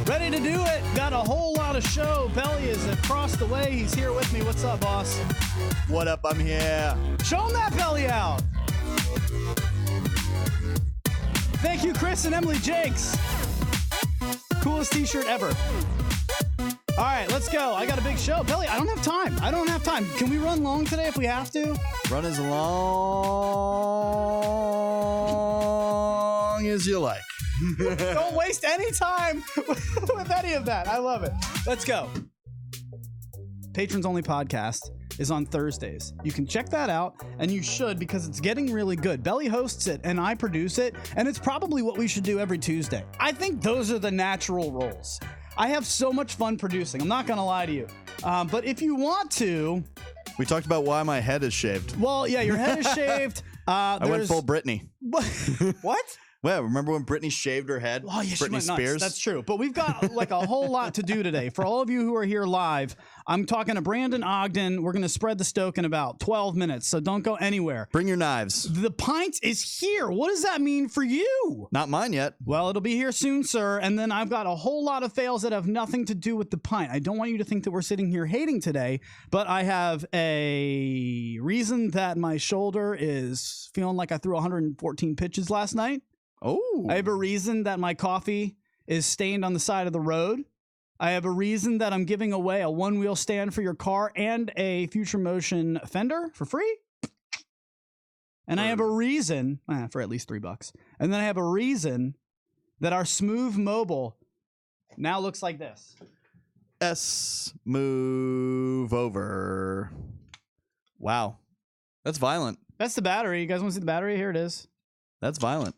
Ready to do it. Got a whole lot of show. Belly is across the way. He's here with me. What's up, boss? What up? I'm here. Show him that belly out. Thank you, Chris and Emily Jakes. Coolest t-shirt ever. All right, let's go. I got a big show. Belly, I don't have time. Can we run long today if we have to? Run as long as you like. Don't waste any time with any of that. I love it. Let's go. Patrons Only Podcast is on Thursdays. You can check that out, and you should, because it's getting really good. Belly hosts it, and I produce it, and it's probably what we should do every Tuesday. I think those are the natural roles. I have so much fun producing. I'm not going to lie to you. But if you want to... We talked about why my head is shaved. Well, yeah, your head is shaved. I went full Britney. What? Well, remember when Britney shaved her head? Oh, yeah, Britney Spears? That's true. But we've got like a whole lot to do today. For all of you who are here live, I'm talking to Brandon Ogden. We're going to spread the stoke in about 12 minutes, so don't go anywhere. Bring your knives. The pint is here. What does that mean for you? Not mine yet. Well, it'll be here soon, sir. And then I've got a whole lot of fails that have nothing to do with the pint. I don't want you to think that we're sitting here hating today, but I have a reason that my shoulder is feeling like I threw 114 pitches last night. Oh. I have a reason that my coffee is stained on the side of the road. I have a reason that I'm giving away a one-wheel stand for your car and a Future Motion fender for free. And I have a reason, for at least $3. And then I have a reason that our Smooth Mobile now looks like this. Move over. Wow. That's violent. That's the battery. You guys want to see the battery? Here it is. That's violent.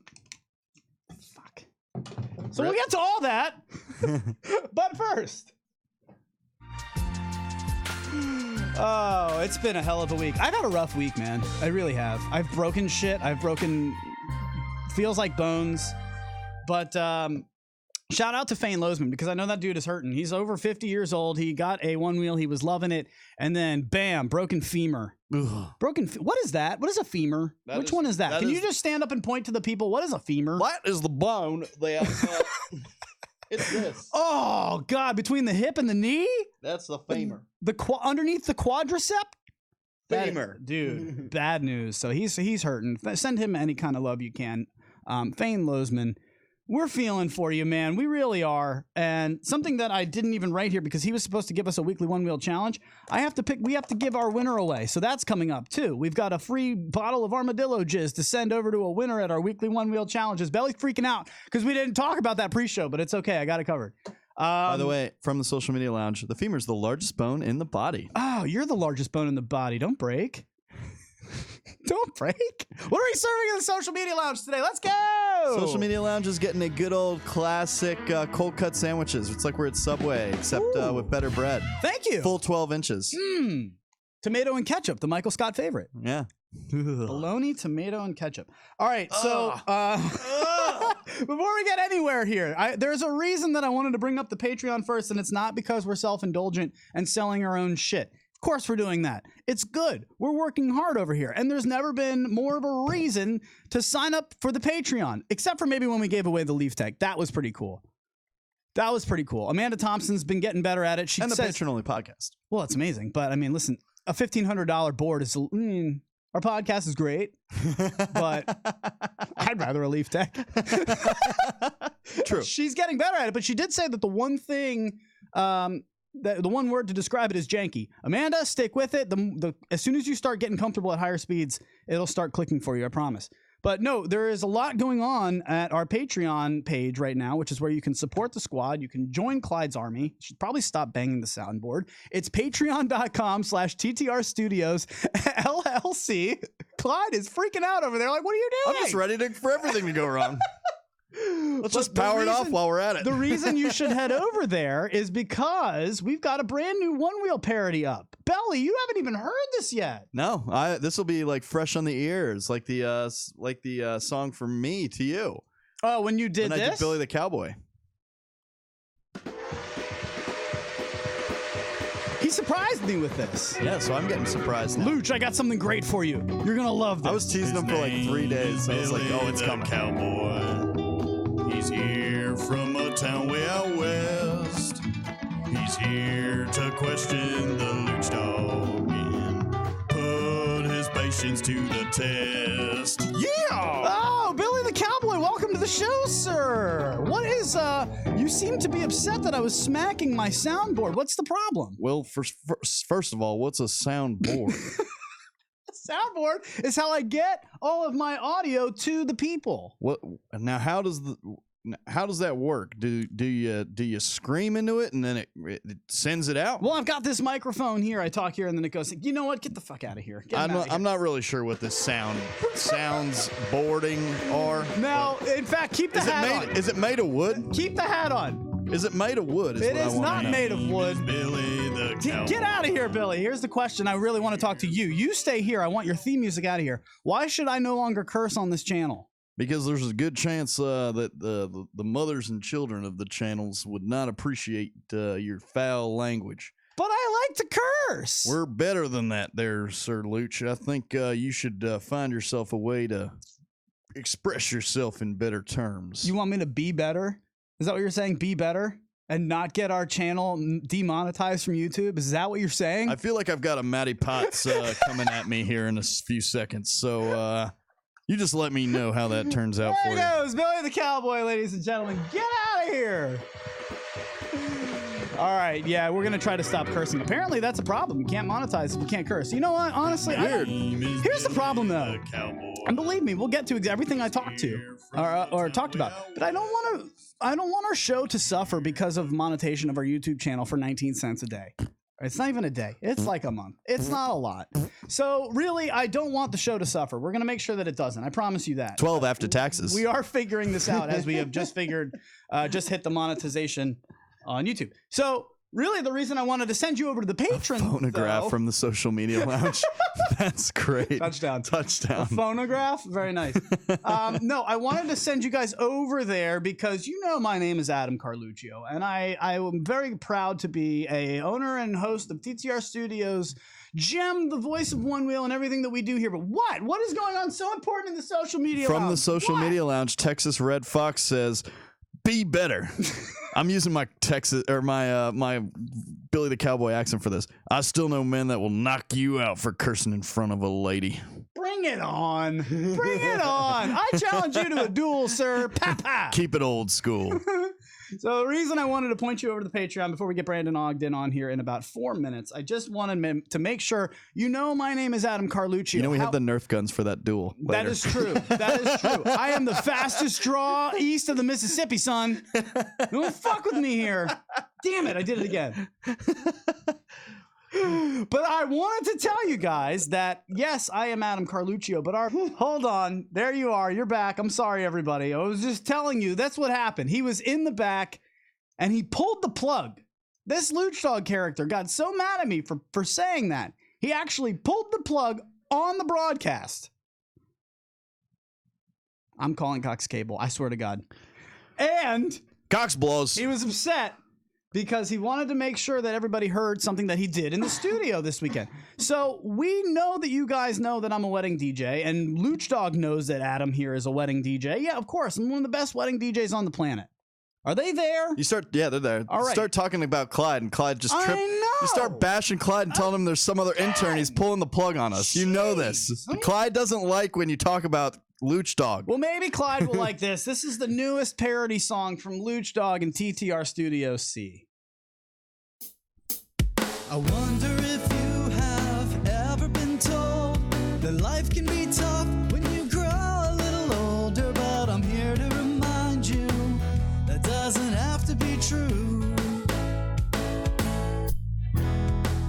So we'll get to all that, but first. Oh, it's been a hell of a week. I've had a rough week, man. I really have. I've broken shit. Feels like bones. But shout out to Fane Lozman, because I know that dude is hurting. He's over 50 years old. He got a one wheel. He was loving it. And then, bam, broken femur. What is that? What is a femur? Which one is that? Can you just stand up and point to the people? What is a femur? That is the bone. It's this. Oh, God. Between the hip and the knee? That's the femur. Underneath the quadricep? Femur. Dude, bad news. So he's hurting. Send him any kind of love you can. Fane Lozman. We're feeling for you, man. We really are. And something that I didn't even write here, because he was supposed to give us a weekly one-wheel challenge, we have to give our winner away. So that's coming up, too. We've got a free bottle of Armordillo Jizz to send over to a winner at our weekly one-wheel challenges. Belly's freaking out because we didn't talk about that pre-show, but it's okay. I got it covered. By the way, from the Social Media Lounge, the femur is the largest bone in the body. Oh, you're the largest bone in the body. Don't break. Don't break. What are we serving in the Social Media Lounge today? Let's go. Social Media Lounge is getting a good old classic cold cut sandwiches. It's like we're at Subway, except with better bread. Thank you. Full 12 inches. Tomato and ketchup, the Michael Scott favorite. Yeah. Bologna, tomato, and ketchup. All right, so before we get anywhere here, there's a reason that I wanted to bring up the Patreon first, and it's not because we're self-indulgent and selling our own shit. Of course we're doing that. It's good. We're working hard over here. And there's never been more of a reason to sign up for the Patreon, except for maybe when we gave away the Leaf Tech. That was pretty cool. Amanda Thompson's been getting better at it. And the Patron-only podcast. Well, it's amazing. But, I mean, listen, a $1,500 board is... our podcast is great, but I'd rather a Leaf Tech. True. She's getting better at it, but she did say that the one thing... the one word to describe it is janky. Amanda, stick with it. As soon as you start getting comfortable at higher speeds, it'll start clicking for you, I promise. But no, there is a lot going on at our Patreon page right now, which is where you can support the squad. You can join Clyde's army. You should probably stop banging the soundboard. It's patreon.com/TTR Studios LLC. Clyde is freaking out over there. Like, what are you doing? I'm just ready for everything to go wrong. Let's just power it off while we're at it. The reason you should head over there is because we've got a brand new One Wheel parody up. Belly, you haven't even heard this yet. No, this will be like fresh on the ears, like the song from me to you. Oh, when you did I this? did Billy the Cowboy. He surprised me with this. Yeah, so I'm getting surprised now. Luch, I got something great for you. You're gonna love this. I was teasing him for like 3 days. I was like, oh, it's coming. Cowboy. He's here from a town way out west. He's here to question the Luch Dog and put his patience to the test. Yeah! Oh, Billy the Cowboy, welcome to the show, sir. What is, you seem to be upset that I was smacking my soundboard. What's the problem? Well, first of all, what's a soundboard? Soundboard is how I get all of my audio to the people. What now? How does that work? Do you scream into it and then it sends it out? Well, I've got this microphone here. I talk here and then it goes, you know what? Get the fuck out of here. I'm not really sure what this sounds boarding are. No, in fact, keep the hat on. Is it made of wood? Keep the hat on. Is it made of wood? It is not made of wood. Billy the Cowboy. Get out of here, Billy. Here's the question. I really want to talk to you. You stay here. I want your theme music out of here. Why should I no longer curse on this channel? Because there's a good chance that the mothers and children of the channels would not appreciate your foul language. But I like to curse. We're better than that there, Sir Luch. I think you should find yourself a way to express yourself in better terms. You want me to be better? Is that what you're saying? Be better? And not get our channel demonetized from YouTube? Is that what you're saying? I feel like I've got a Matty Potts coming at me here in a few seconds. So you just let me know how that turns out for you. There goes Billy the Cowboy, ladies and gentlemen. Get out of here. All right, yeah, we're going to try to stop cursing. Apparently, that's a problem. You can't monetize if you can't curse. You know what? Honestly, here's the problem, though. And believe me, we'll get to everything I talked to or talked about. But I don't want our show to suffer because of monetization of our YouTube channel for 19 cents a day. It's not even a day. It's like a month. It's not a lot. So really, I don't want the show to suffer. We're going to make sure that it doesn't. I promise you that. 12 after taxes. We are figuring this out as we have just figured, just hit the monetization on YouTube. So really, the reason I wanted to send you over to the Patreon, phonograph from the social media lounge. That's great. Touchdown. A phonograph. Very nice. No, I wanted to send you guys over there because you know my name is Adam Carluccio, and I am very proud to be a owner and host of TTR Studios, Gem, the voice of Onewheel, and everything that we do here. But what is going on so important in the social media lounge? From the social media lounge, Texas Red Fox says, "Be better." I'm using my Texas or my Billy the Cowboy accent for this. I still know men that will knock you out for cursing in front of a lady. Bring it on. Bring it on. I challenge you to a duel, sir. Papa. Keep it old school. So the reason I wanted to point you over to the Patreon before we get Brandon Ogden on here in about 4 minutes, I just wanted to make sure you know my name is Adam Carluccio. You know we have the Nerf guns for that duel later. That is true. That is true. I am the fastest draw east of the Mississippi, son. Don't fuck with me here. Damn it, I did it again. But I wanted to tell you guys that, yes, I am Adam Carluccio, but hold on. There you are. You're back. I'm sorry, everybody. I was just telling you, that's what happened. He was in the back, and he pulled the plug. This Luch Dog character got so mad at me for saying that. He actually pulled the plug on the broadcast. I'm calling Cox Cable. I swear to God. And Cox blows. He was upset because he wanted to make sure that everybody heard something that he did in the studio this weekend. So we know that you guys know that I'm a wedding DJ, and Luch Dog knows that Adam here is a wedding DJ. Yeah, of course. I'm one of the best wedding DJs on the planet. Are they there? Yeah, they're there. All right. Start talking about Clyde, and Clyde just tripped. I know. You start bashing Clyde and telling him there's some other intern. He's pulling the plug on us. You know this. Clyde doesn't like when you talk about Luch Dog. Well, maybe Clyde will like this. This is the newest parody song from Luch Dog and TTR Studios C. I wonder if you have ever been told that life can be tough when you grow a little doesn't have to be true.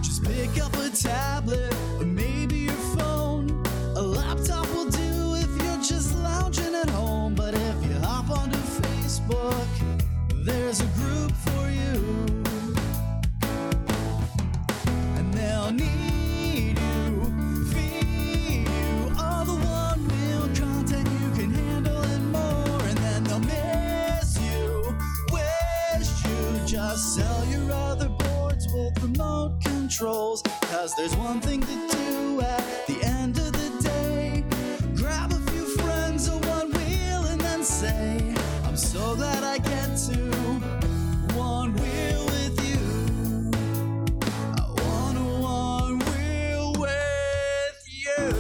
Just pick up a tablet or maybe your phone. A laptop will do if you're just lounging at home. But if you hop onto Facebook, there's a group for you. And they'll need you, feed you all the one-wheel content you can handle and more. And then they'll miss you, wish you just sell your other boards with remote controls. Cause there's one thing to do at the end of the day. Grab a few friends or one wheel and then say, I'm so glad I get to one wheel with you. I wanna one wheel with you.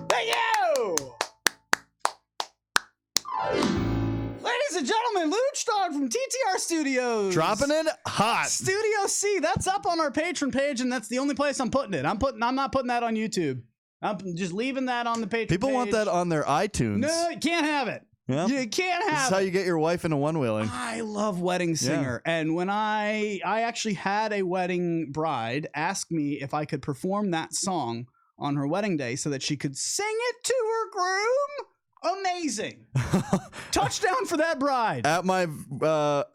Thank you! Ladies and gentlemen, Luch Dog from TTR Studios. Dropping it hot. Studio C, that's up on our Patreon page, and that's the only place I'm putting it. I'm not putting that on YouTube. I'm just leaving that on the Patreon People page. want that on their iTunes. No, you can't have it. Yeah. You can't This is have how it. you get your wife into one-wheeling. I love Wedding Singer. And when I actually had a wedding bride ask me if I could perform that song on her wedding day so that she could sing it to her groom. Amazing. Touchdown for that bride. At my vow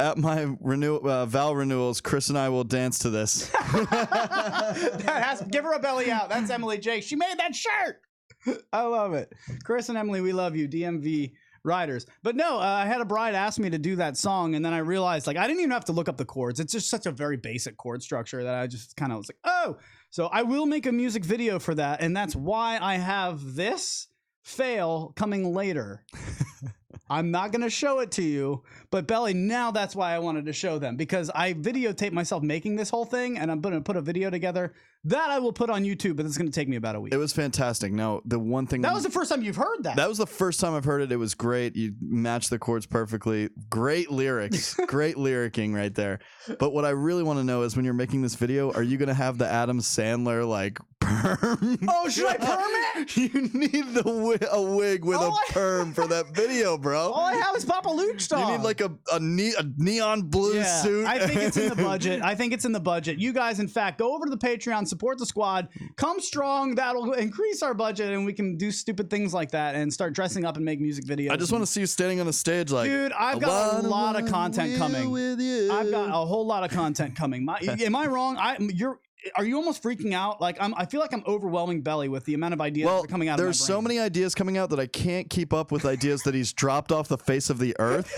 renewals, Chris and I will dance to this. Give her a belly out. That's Emily Jake. She made that shirt. I love it. Chris and Emily, we love you. DMV riders. But no, I had a bride ask me to do that song, and then I realized, like, I didn't even have to look up the chords. It's just such a very basic chord structure that I just kind of was like, oh. So I will make a music video for that, and that's why I have this fail coming later. I'm not going to show it to you, but Belly, now that's why I wanted to show them, because I videotaped myself making this whole thing, and I'm going to put a video together that I will put on YouTube, but it's going to take me about a week. It was fantastic. Now, the one thing... That was the first time you've heard that. That was the first time I've heard it. It was great. You matched the chords perfectly. Great lyrics. Great lyricking right there. But what I really want to know is, when you're making this video, are you going to have the Adam Sandler, like, perm? Oh, should I perm it? You need a wig with Oh, a perm for that video, bro. All I have is Papa Luch Dog. You need like a neon blue suit. I think it's in the budget. I think it's in the budget. You guys, in fact, go over to the Patreon, support the squad, come strong. That'll increase our budget, and we can do stupid things like that and start dressing up and make music videos. I just want to see you standing on a stage like, dude, I've got a lot of content coming. With you. I've got a whole lot of content coming. Am I wrong? Are you almost freaking out? Like, I feel like I'm overwhelming Belly with the amount of ideas that are coming out of my brain. There's so many ideas coming out that I can't keep up with ideas that he's dropped off the face of the earth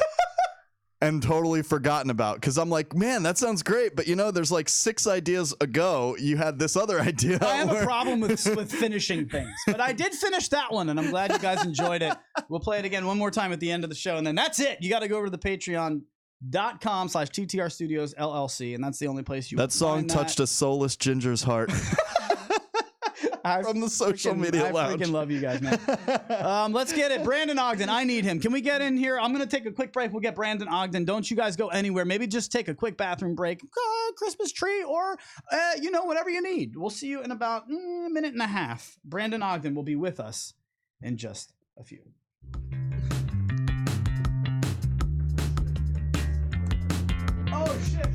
and totally forgotten about. Because I'm like, man, that sounds great. But, you know, there's like 6 ideas ago, you had this other idea. I have a problem with finishing things. But I did finish that one, and I'm glad you guys enjoyed it. We'll play it again one more time at the end of the show, and then that's it. You got to go over to the Patreon.com/TTR Studios LLC, and that's the only place you. That song touched a soulless ginger's heart. From the social media lounge. I freaking love you guys, man. Let's get it. Brandon Ogden, I need him. Can we get in here? I'm going to take a quick break. We'll get Brandon Ogden. Don't you guys go anywhere. Maybe just take a quick bathroom break, Christmas tree, or, whatever you need. We'll see you in about a minute and a half. Brandon Ogden will be with us in just a few. Oh, shit.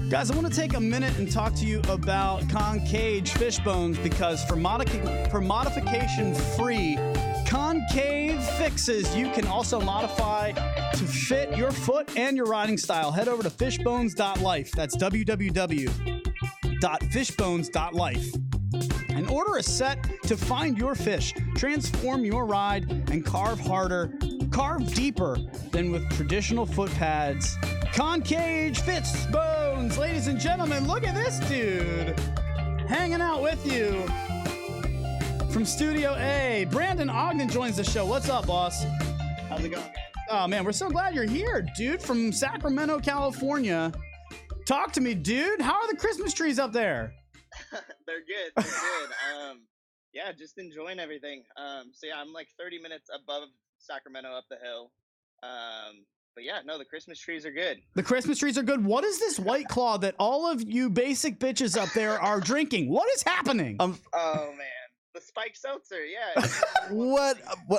Guys, I want to take a minute and talk to you about concave fish bones, because for modification-free concave fixes, you can also modify to fit your foot and your riding style. Head over to fishbones.life. That's www.fishbones.life. and order a set to find your fish, transform your ride, and carve harder, carve deeper than with traditional foot pads. Concage fits bones. Ladies and gentlemen, look at this dude hanging out with you from Studio A. Brandon Ogden joins the show. What's up, boss? How's it going, man? Oh, man, we're so glad you're here, dude, from Sacramento, California. Talk to me, dude. How are the Christmas trees up there? They're good. They're good. Yeah, just enjoying everything. So yeah, I'm like 30 minutes above Sacramento up the hill. But yeah, no, the Christmas trees are good. The Christmas trees are good. What is this White Claw that all of you basic bitches up there are drinking? What is happening? Oh man, the spiked seltzer. Yeah. What?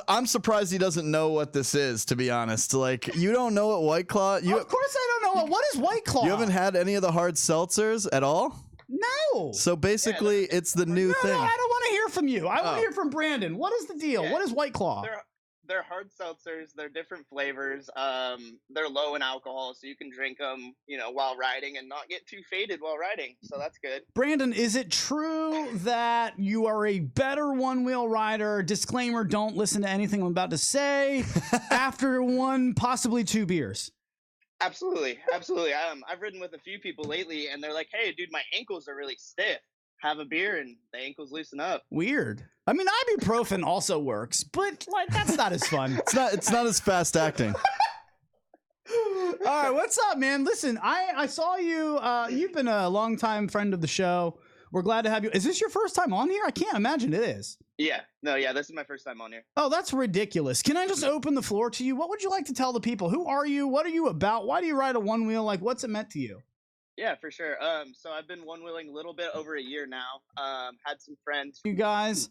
I'm surprised he doesn't know what this is, to be honest. Like, you don't know what White Claw? Of course I don't know. What is White Claw? You haven't had any of the hard seltzers at all? No. So basically, it's the new thing. No, I don't want to hear from you. I want to hear from Brandon. What is the deal? Yeah. What is White Claw? They're hard seltzers. They're different flavors. They're low in alcohol, so you can drink them, while riding and not get too faded while riding. So that's good. Brandon, is it true that you are a better one-wheel rider? Disclaimer, don't listen to anything I'm about to say after one, possibly two beers. Absolutely. I've ridden with a few people lately, and they're like, "Hey, dude, my ankles are really stiff. Have a beer, and the ankles loosen up." Weird. I mean, ibuprofen also works, but that's not as fun. It's not as fast acting. All right, what's up, man? Listen, I saw you. You've been a longtime friend of the show. We're glad to have you. Is this your first time on here? I can't imagine it is. Yeah. This is my first time on here. Oh, that's ridiculous. Can I just open the floor to you? What would you like to tell the people? Who are you? What are you about? Why do you ride a one wheel? Like, what's it meant to you? Yeah, for sure. So I've been one-wheeling a little bit over a year now. Had some friends. You guys,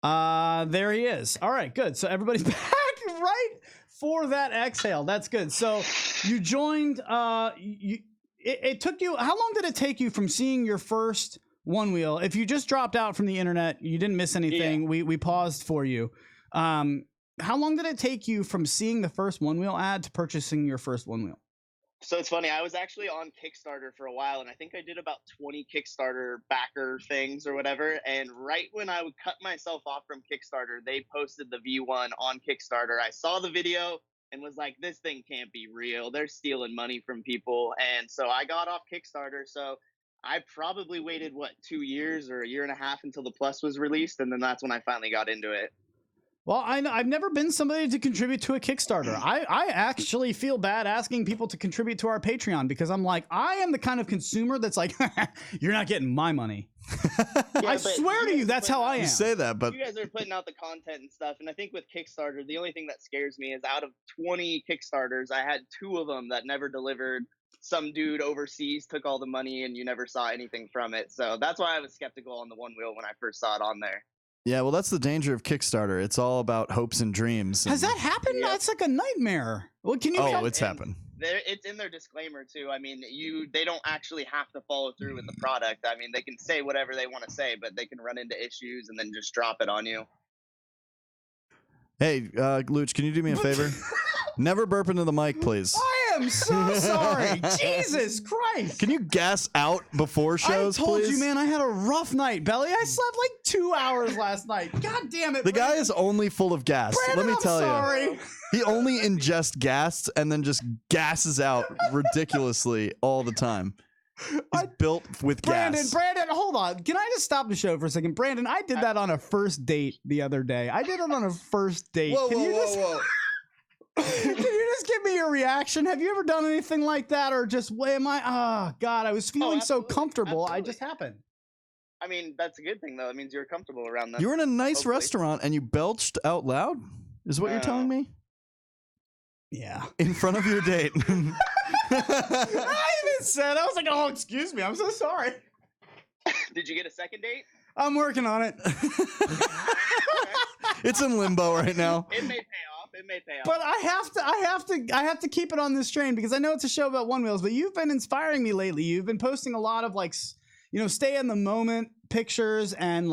there he is. All right, good. So everybody's back right for that exhale. That's good. So you joined, it took you, how long did it take you from seeing your first one wheel? If you just dropped out from the internet, you didn't miss anything. Yeah. We paused for you. How long did it take you from seeing the first one wheel ad to purchasing your first one wheel? So it's funny, I was actually on Kickstarter for a while, and I think I did about 20 Kickstarter backer things or whatever. And right when I would cut myself off from Kickstarter, they posted the V1 on Kickstarter. I saw the video and was like, this thing can't be real. They're stealing money from people. And so I got off Kickstarter. So I probably waited, 2 years or a year and a half until the Plus was released. And then that's when I finally got into it. Well, I've never been somebody to contribute to a Kickstarter. I actually feel bad asking people to contribute to our Patreon because I'm like, I am the kind of consumer that's like, you're not getting my money. I swear to you, that's how I am. You say that, but you guys are putting out the content and stuff. And I think with Kickstarter, the only thing that scares me is out of 20 Kickstarters, I had 2 of them that never delivered. Some dude overseas took all the money and you never saw anything from it. So that's why I was skeptical on the one wheel when I first saw it on there. yeah, well, that's the danger of Kickstarter. It's all about hopes and dreams. Has that happened? Yep. That's like a nightmare. Well, can you? Oh, it's happened. It's in their disclaimer too. I mean, they don't actually have to follow through with the product. I mean, they can say whatever they want to say, but they can run into issues and then just drop it on you. Hey, Luch, can you do me a favor? Never burp into the mic, please. I am so sorry. Jesus Christ. Can you gas out before shows, I told please? you, man, I had a rough night, Belly. I slept like 2 hours last night. God damn it. The guy is only full of gas. Brandon, Let me tell you. He only ingests gas and then just gasses out ridiculously all the time. He's built with gas. Brandon, hold on. Can I just stop the show for a second? Brandon, I did that on a first date the other day. I did it on a first date. Whoa. Can you just give me your reaction? Have you ever done anything like that, or just am I? Oh God, I was feeling so comfortable. Absolutely. I just happened. I mean, that's a good thing though. It means you're comfortable around them. You were in a nice Hopefully. restaurant and you belched out loud? Is what you're telling me? Yeah. In front of your date. I even said, I was like, oh, excuse me. I'm so sorry. Did you get a second date? I'm working on it. It's in limbo right now. It may pay off. But I have to keep it on this train because I know it's a show about one wheels, but you've been inspiring me lately. You've been posting a lot of stay in the moment pictures and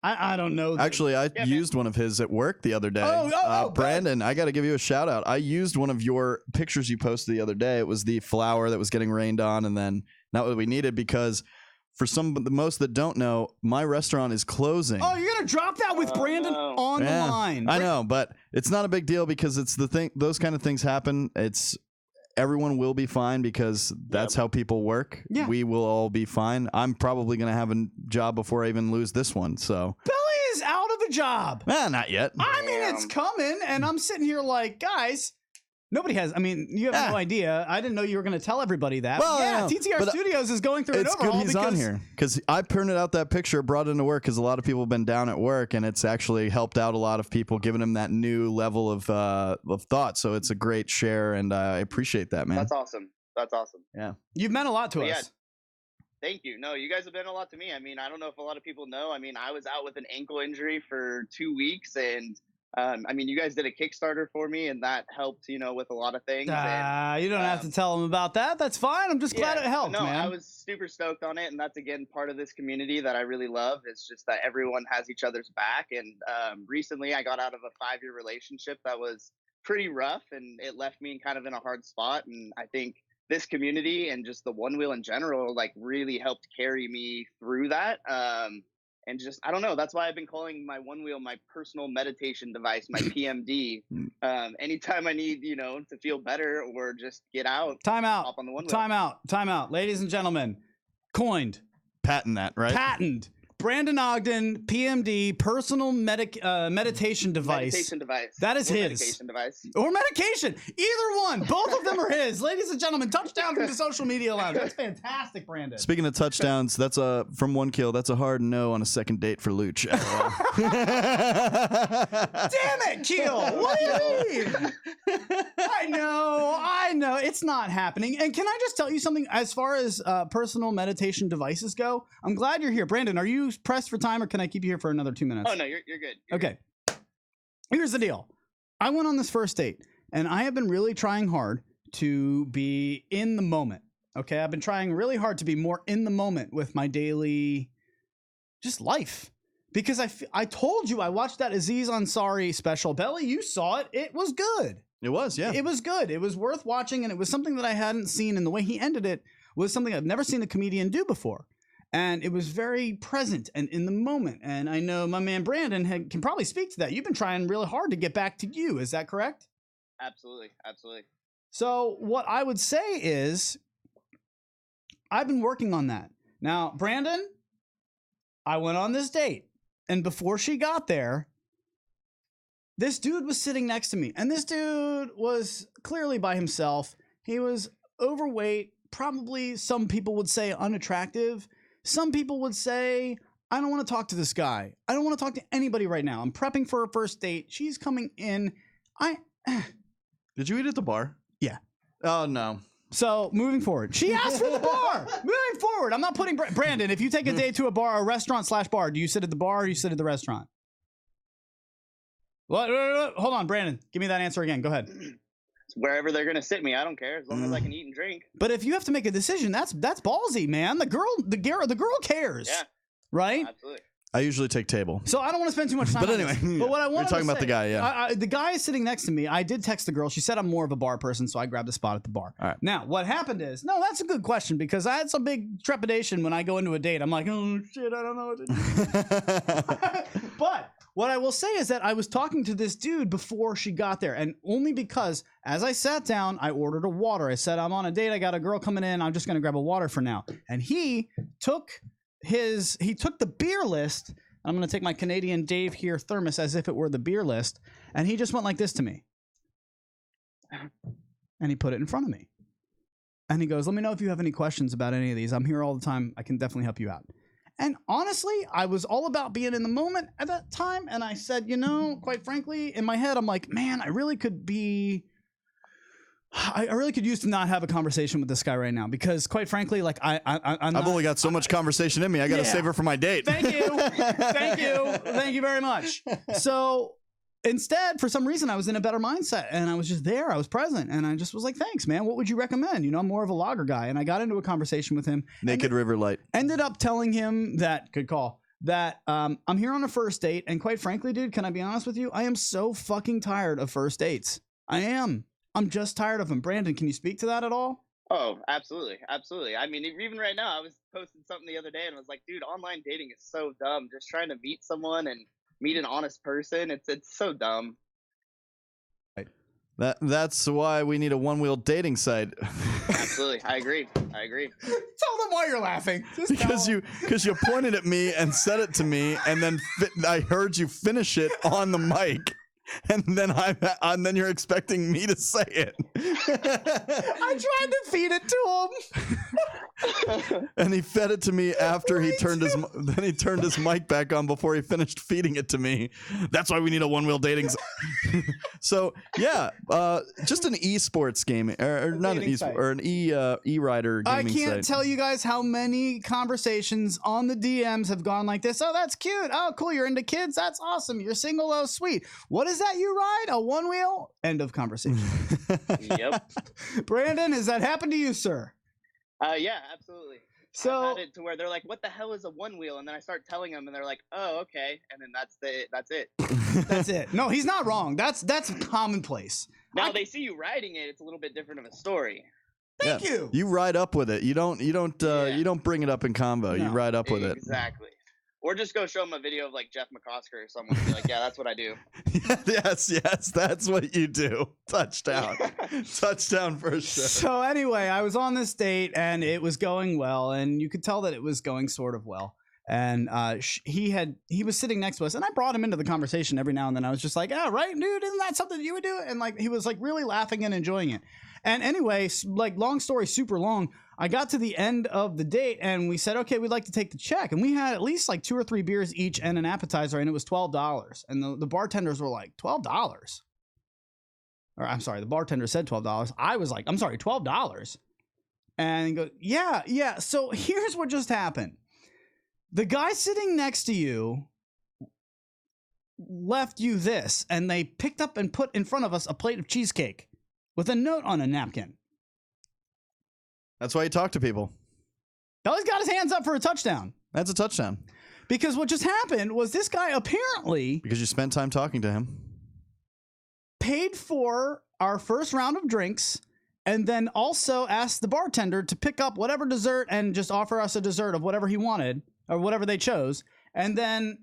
I don't know. Actually, I used one of his at work the other day. Brandon, I got to give you a shout out. I used one of your pictures you posted the other day. It was the flower that was getting rained on, and then not what we needed because for the most that don't know, my restaurant is closing. Oh, you're gonna drop that with Brandon on the line. I know, but it's not a big deal because it's the thing. Those kind of things happen. Everyone will be fine because that's how people work. Yeah. We will all be fine. I'm probably gonna have a job before I even lose this one. So Billy is out of a job. Not yet. I mean, it's coming, and I'm sitting here like, guys. Nobody has. I mean, you have no idea. I didn't know you were going to tell everybody that. Well, yeah, TTR Studios is going through an overhaul. It's good he's on here because I printed out that picture, brought it into work because a lot of people have been down at work, and it's actually helped out a lot of people, giving them that new level of thought. So it's a great share, and I appreciate that, man. That's awesome. That's awesome. Yeah, you've meant a lot to us. Yeah. Thank you. No, you guys have been a lot to me. I mean, I don't know if a lot of people know. I mean, I was out with an ankle injury for 2 weeks, and I mean, you guys did a Kickstarter for me, and that helped, with a lot of things. You don't have to tell them about that. That's fine. I'm just glad it helped, man. I was super stoked on it, and that's, again, part of this community that I really love. It's just that everyone has each other's back, and recently I got out of a 5-year relationship that was pretty rough, and it left me kind of in a hard spot, and I think this community and just the Onewheel in general, like, really helped carry me through that. And just, I don't know, that's why I've been calling my Onewheel my personal meditation device, my PMD. Anytime I need, to feel better or just get out. Time out. Hop on the Onewheel. Time out. Ladies and gentlemen, coined. Patent that, right? Patent. Brandon Ogden, PMD, personal meditation device. Meditation device. That is his. Medication device. Or medication. Either one. Both of them are his. Ladies and gentlemen, touchdown from the social media lounge. That's fantastic, Brandon. Speaking of touchdowns, that's from One Kill. That's a hard no on a second date for Luch. Damn it, Keel. What do you mean? I know. It's not happening. And can I just tell you something? As far as personal meditation devices go, I'm glad you're here. Brandon, are you pressed for time, or can I keep you here for another 2 minutes? Oh, no, you're good. Okay. Here's the deal. I went on this first date, and I have been really trying hard to be in the moment. Okay? I've been trying really hard to be more in the moment with my daily just life. Because I told you I watched that Aziz Ansari special. Belly, you saw it. It was good. It was, yeah. It was good. It was worth watching, and it was something that I hadn't seen, and the way he ended it was something I've never seen a comedian do before. And it was very present and in the moment. And I know my man Brandon can probably speak to that. You've been trying really hard to get back to you. Is that correct? Absolutely. Absolutely. So what I would say is I've been working on that. Now, Brandon, I went on this date. And before she got there, this dude was sitting next to me. And this dude was clearly by himself. He was overweight. Probably some people would say unattractive. Some people would say, I don't want to talk to this guy. I don't want to talk to anybody right now. I'm prepping for a first date. She's coming in. Did you eat at the bar? Yeah. Oh, no. So moving forward, she asked for the bar. Moving forward, I'm not putting Brandon. If you take a date to a restaurant/bar, do you sit at the bar or do you sit at the restaurant? What? Hold on, Brandon. Give me that answer again. Go ahead. Wherever they're gonna sit me, I don't care as long as I can eat and drink. But if you have to make a decision, that's ballsy, man. The girl cares. Yeah. Right? Absolutely. I usually take table. So I don't want to spend too much time. But on anyway, this. But what I want we're talking about the guy, yeah. The guy is sitting next to me. I did text the girl. She said I'm more of a bar person, so I grabbed a spot at the bar. All right. Now, what happened is, that's a good question because I had some big trepidation when I go into a date. I'm like, oh shit, I don't know what to do. But what I will say is that I was talking to this dude before she got there, and only because as I sat down, I ordered a water. I said, I'm on a date. I got a girl coming in. I'm just going to grab a water for now. And he took the beer list. I'm going to take my Canadian Dave here thermos as if it were the beer list. And he just went like this to me. And he put it in front of me. And he goes, let me know if you have any questions about any of these. I'm here all the time. I can definitely help you out. And honestly, I was all about being in the moment at that time. And I said, quite frankly, in my head, I'm like, man, I really could use to not have a conversation with this guy right now because, quite frankly, like I've only got so much conversation in me. I got to save her for my date. Thank you very much. So instead, for some reason, I was in a better mindset and I was just there. I was present and I just was like, thanks, man. What would you recommend? I'm more of a lager guy, and I got into a conversation with him. Naked River Light. Ended up telling him that good call. That I'm here on a first date, and quite frankly, dude, can I be honest with you? I am so fucking tired of first dates. I am. I'm just tired of them. Brandon, can you speak to that at all? Oh, absolutely, absolutely. I mean, even right now, I was posting something the other day, and I was like, dude, online dating is so dumb. Just trying to meet someone and meet an honest person, it's so dumb. That's why we need a one-wheel dating site. Absolutely, I agree. I agree. Tell them why you're laughing. Just tell because you pointed at me and said it to me, and then I heard you finish it on the mic, and then you're expecting me to say it. I tried to feed it to him. And he fed it to me after he turned his mic back on before he finished feeding it to me. That's why we need a one-wheel dating. So yeah, just an esports gaming, or not an esports, or an e-rider gaming I can't site. tell you guys how many conversations on the DMs have gone like this. Oh, that's cute. Oh, cool. You're into kids. That's awesome. You're single. Oh, sweet. What is that you ride? A one wheel? End of conversation. Yep. Brandon, has that happened to you, sir? Yeah, absolutely. So I've had it to where they're like, "What the hell is a one wheel?" And then I start telling them, and they're like, "Oh, okay." And then that's it. that's it. No, he's not wrong. That's commonplace. Now they see you riding it; it's a little bit different of a story. Thank you. You ride up with it. You don't bring it up in combo. You No. ride up with it. Exactly. Or just go show them a video of like Jeff McCosker or someone and be like, "Yeah, that's what I do." Yes, that's what you do. Touchdown. Touchdown for sure. So anyway, I was on this date and it was going well, and you could tell that it was going sort of well. And he was sitting next to us, and I brought him into the conversation every now and then. I was just like, "Yeah, right, dude, isn't that something you would do?" And like he was like really laughing and enjoying it. And anyway, like long story super long, I got to the end of the date and we said, okay, we'd like to take the check. And we had at least like 2 or 3 beers each and an appetizer, and it was $12. And the bartenders were like, $12? Or I'm sorry, the bartender said $12. I was like, I'm sorry, $12? And he goes, yeah. So here's what just happened. The guy sitting next to you left you this, and they picked up and put in front of us a plate of cheesecake with a note on a napkin. That's why you talk to people. He's got his hands up for a touchdown. That's a touchdown. Because what just happened was this guy apparently Because you spent time talking to him. paid for our first round of drinks and then also asked the bartender to pick up whatever dessert and just offer us a dessert of whatever he wanted or whatever they chose. And then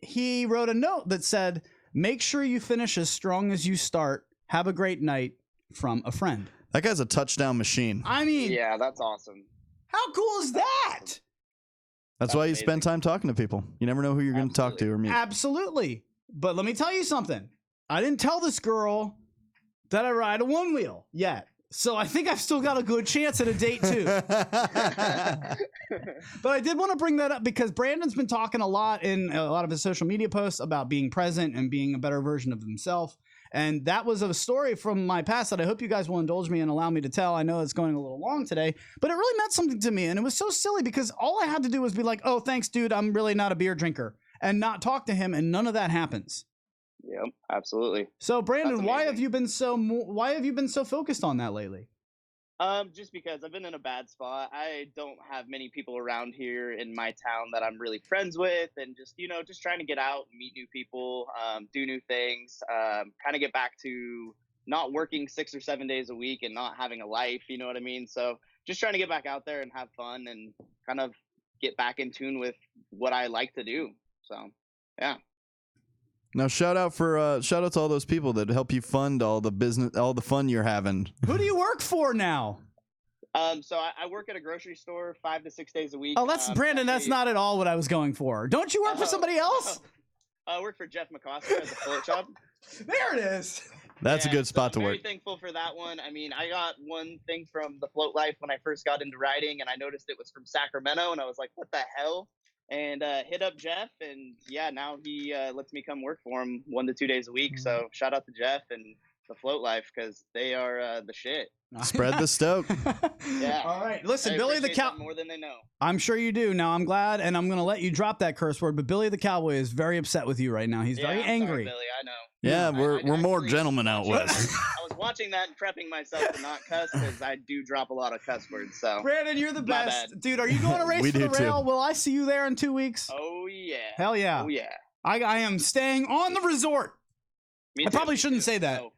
he wrote a note that said, "Make sure you finish as strong as you start. Have a great night, from a friend." That guy's a touchdown machine. I mean, Yeah, that's awesome. how cool is that? That's why you amazing. spend time talking to people. You never know who you're going to talk to or meet. Absolutely. But let me tell you something. I didn't tell this girl that I ride a one wheel yet. So I think I've still got a good chance at a date too. But I did want to bring that up because Brandon's been talking a lot in a lot of his social media posts about being present and being a better version of himself. And that was a story from my past that I hope you guys will indulge me and allow me to tell. I know it's going a little long today, but it really meant something to me. And it was so silly because all I had to do was be like, "Oh, thanks, dude. I'm really not a beer drinker," and not talk to him. And none of that happens. Yep, absolutely. So Brandon, That's why amazing. have you been so focused on that lately? Just because I've been in a bad spot. I don't have many people around here in my town that I'm really friends with, and just just trying to get out, meet new people, do new things, kind of get back to not working 6 or 7 days a week and not having a life. You know what I mean? So just trying to get back out there and have fun and kind of get back in tune with what I like to do. So yeah. Now, shout out to all those people that help you fund all the business, all the fun you're having. Who do you work for now? So I work at a grocery store 5 to 6 days a week. Oh, that's Brandon. That's not at all what I was going for. Don't you work for somebody else? I work for Jeff McCosker at the float shop. There it is. That's a good spot to I'm work. very thankful for that one. I mean, I got one thing from the float life when I first got into riding, and I noticed it was from Sacramento, and I was like, "What the hell?" And hit up Jeff, and yeah, now he lets me come work for him 1 to 2 days a week. So shout out to Jeff and the float life because they are the shit. Spread the stoke. Yeah. All right. Listen, I Billy the appreciate Cow. them more than they know. I'm sure you do. Now, I'm glad, and I'm going to let you drop that curse word, but Billy the Cowboy is very upset with you right now. He's very I'm angry. Sorry, Billy, I know. Yeah, we're more actually gentlemen out west. I was watching that and prepping myself to not cuss because I do drop a lot of cuss words. So. Brandon, you're the My best. bad. Dude, are you going to race We for the do too. rail? Will I see you there in 2 weeks? Oh yeah. Hell yeah. Oh yeah. I am staying on the resort. Me I too, probably me shouldn't too. say that. So,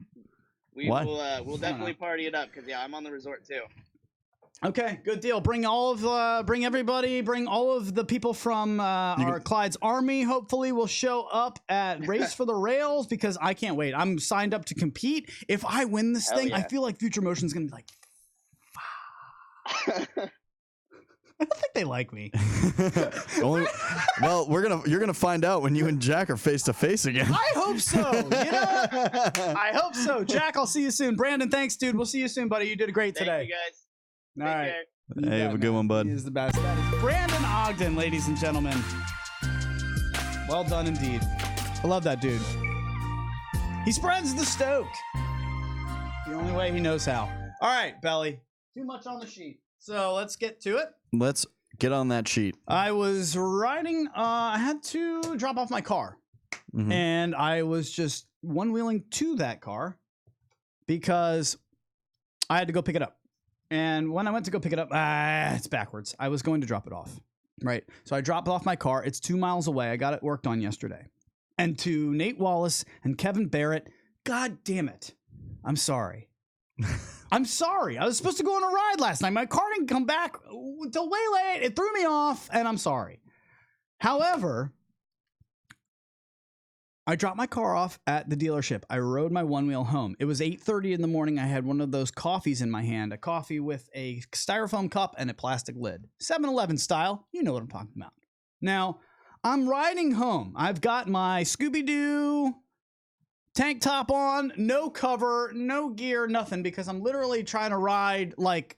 we'll What? definitely party it up because I'm on the resort too. Okay, good deal. Bring all of the people from our Clyde's Army. Hopefully, will show up at Race for the Rails because I can't wait. I'm signed up to compete. If I win this thing, I feel like Future Motion's gonna be like, I don't think they like me. Well, you're gonna find out when you and Jack are face to face again. I hope so. You know, I hope so. Jack, I'll see you soon. Brandon, thanks, dude. We'll see you soon, buddy. You did great today. Thank you guys. All right. Hey, have a good one, bud. He is the best. That is Brandon Ogden, ladies and gentlemen. Well done indeed. I love that dude. He spreads the stoke. The only way he knows how. All right, Belly. Too much on the sheet. So let's get to it. Let's get on that sheet. I was riding. I had to drop off my car. And I was just one-wheeling to that car because I had to go pick it up. And when I went to go pick it up, it's backwards. I was going to drop it off, right? So I dropped off my car. It's 2 miles away. I got it worked on yesterday. And to Nate Wallace and Kevin Barrett, God damn it. I'm sorry. I'm sorry. I was supposed to go on a ride last night. My car didn't come back until way late. It threw me off, and I'm sorry. However, I dropped my car off at the dealership. I rode my one-wheel home. It was 8:30 in the morning. I had one of those coffees in my hand, a coffee with a styrofoam cup and a plastic lid. 7-Eleven style. You know what I'm talking about. Now, I'm riding home. I've got my Scooby-Doo tank top on, no cover, no gear, nothing, because I'm literally trying to ride like,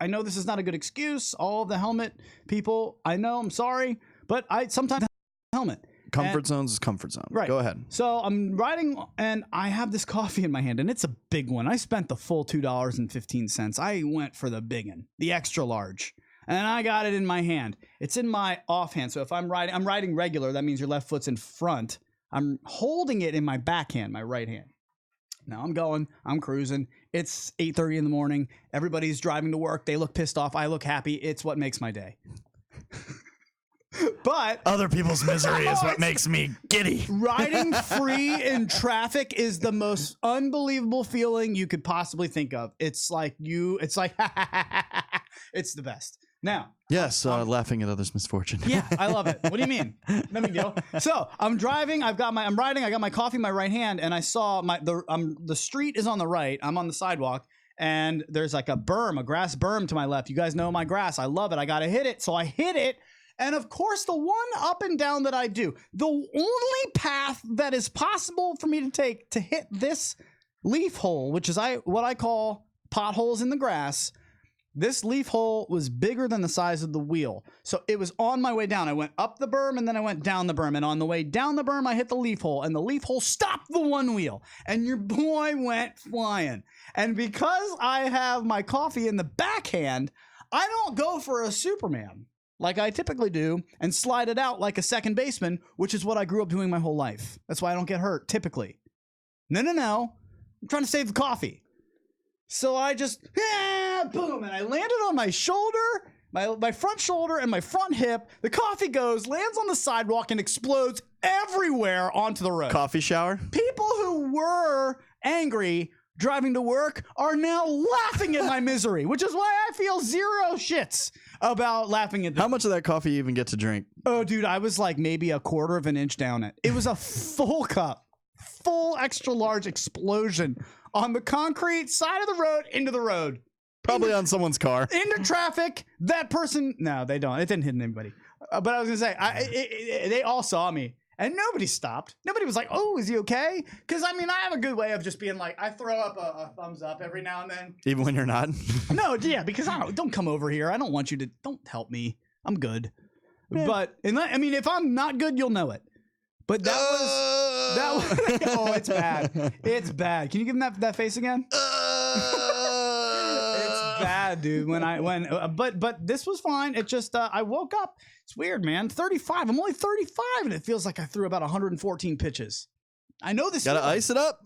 I know this is not a good excuse. All of the helmet people, I know, I'm sorry, but I sometimes helmet. Comfort zones is comfort zone. Right. Go ahead. So I'm riding and I have this coffee in my hand and it's a big one. I spent the full $2.15. I went for the big one, the extra large. And I got it in my hand. It's in my offhand. So if I'm riding regular, that means your left foot's in front. I'm holding it in my backhand, my right hand. Now I'm cruising. It's 8:30 in the morning. Everybody's driving to work. They look pissed off. I look happy. It's what makes my day. But other people's misery is what makes me giddy. Riding free in traffic is the most unbelievable feeling you could possibly think of. It's like it's the best. Now, yes, laughing at others' misfortune. Yeah, I love it. What do you mean? No big deal. So I'm driving. I'm riding. I got my coffee in my right hand, and I saw the street is on the right. I'm on the sidewalk, and there's like a grass berm to my left. You guys know my grass. I love it. I got to hit it. So I hit it. And of course, the one up and down that I do, the only path that is possible for me to take to hit this leaf hole, which is what I call potholes in the grass, this leaf hole was bigger than the size of the wheel. So it was on my way down. I went up the berm and then I went down the berm. And on the way down the berm, I hit the leaf hole. And the leaf hole stopped the one wheel. And your boy went flying. And because I have my coffee in the backhand, I don't go for a Superman like I typically do and slide it out like a second baseman, which is what I grew up doing my whole life. That's why I don't get hurt, typically. No. I'm trying to save the coffee. So I just, boom, and I landed on my shoulder, my front shoulder and my front hip. The coffee lands on the sidewalk and explodes everywhere onto the road. Coffee shower? People who were angry driving to work are now laughing at my misery, which is why I feel zero shits about laughing at them. How much of that coffee you even get to drink? Oh, dude, I was like maybe a quarter of an inch down it. It was a full cup, full extra large explosion on the concrete side of the road into the road. Probably on someone's car. Into traffic. That person, no, they don't. It didn't hit anybody. But I was going to say, they all saw me. And nobody stopped. Nobody was like, oh, is he okay? Because, I mean, I have a good way of just being like, I throw up a thumbs up every now and then. Even when you're not? No, yeah, because don't come over here. I don't want you to, don't help me. I'm good. Yeah. But, I mean, if I'm not good, you'll know it. But that was, oh, it's bad. It's bad. Can you give him that face again? It's bad, dude. But this was fine. It just, I woke up. It's weird, man. 35. I'm only 35, and it feels like I threw about 114 pitches. I know this. Gotta ice it up.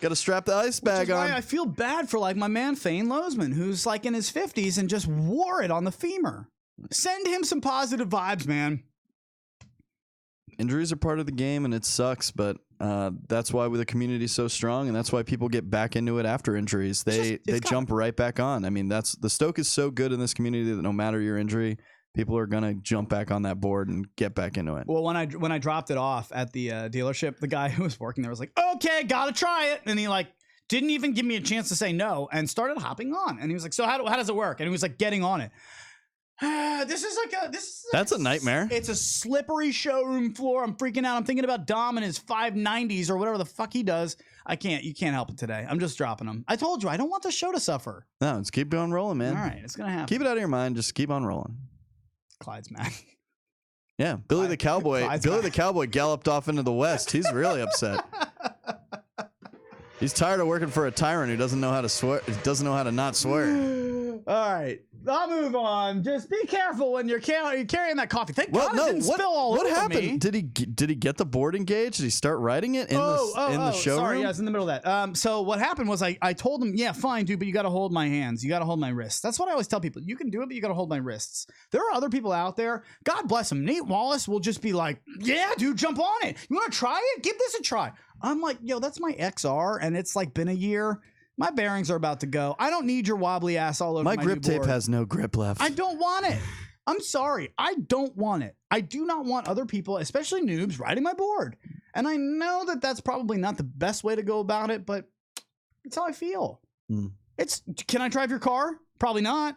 Gotta strap the ice bag on. I feel bad for like my man Thane Lozman, who's like in his 50s and just wore it on the femur. Send him some positive vibes, man. injuries are part of the game, and it sucks, but that's why the community is so strong, and that's why people get back into it after injuries. They jump right back on. I mean, the Stoke is so good in this community that no matter your injury, people are gonna jump back on that board and get back into it. Well, when I dropped it off at the dealership, the guy who was working there was like, "Okay, gotta try it," and he like didn't even give me a chance to say no and started hopping on. And he was like, "So how does it work?" And he was like getting on it. That's a nightmare. It's a slippery showroom floor. I'm freaking out. I'm thinking about Dom and his 590s or whatever the fuck he does. You can't help it today. I'm just dropping them. I told you, I don't want the show to suffer. No, just keep on rolling, man. All right, it's going to happen. Keep it out of your mind. Just keep on rolling. Clyde's mad. Yeah, Billy the Cowboy galloped off into the West. He's really upset. He's tired of working for a tyrant who doesn't know how to swear. Doesn't know how to not swear. All right, I'll move on. Just be careful when you're carrying that coffee. Thank God it didn't spill all over me. What happened? Did he get the board engaged? Did he start writing it in the showroom? Sorry, yeah, I was in the middle of that. So what happened was I told him, yeah, fine, dude, but you got to hold my hands. You got to hold my wrists. That's what I always tell people. You can do it, but you got to hold my wrists. There are other people out there. God bless them. Nate Wallace will just be like, yeah, dude, jump on it. You want to try it? Give this a try. I'm like, yo, that's my XR, and it's like been a year. My bearings are about to go. I don't need your wobbly ass all over my grip new tape board. has no grip left. I don't want it. I'm sorry. I don't want it. I do not want other people, especially noobs, riding my board. And I know that that's probably not the best way to go about it, but it's how I feel. Can I drive your car? Probably not.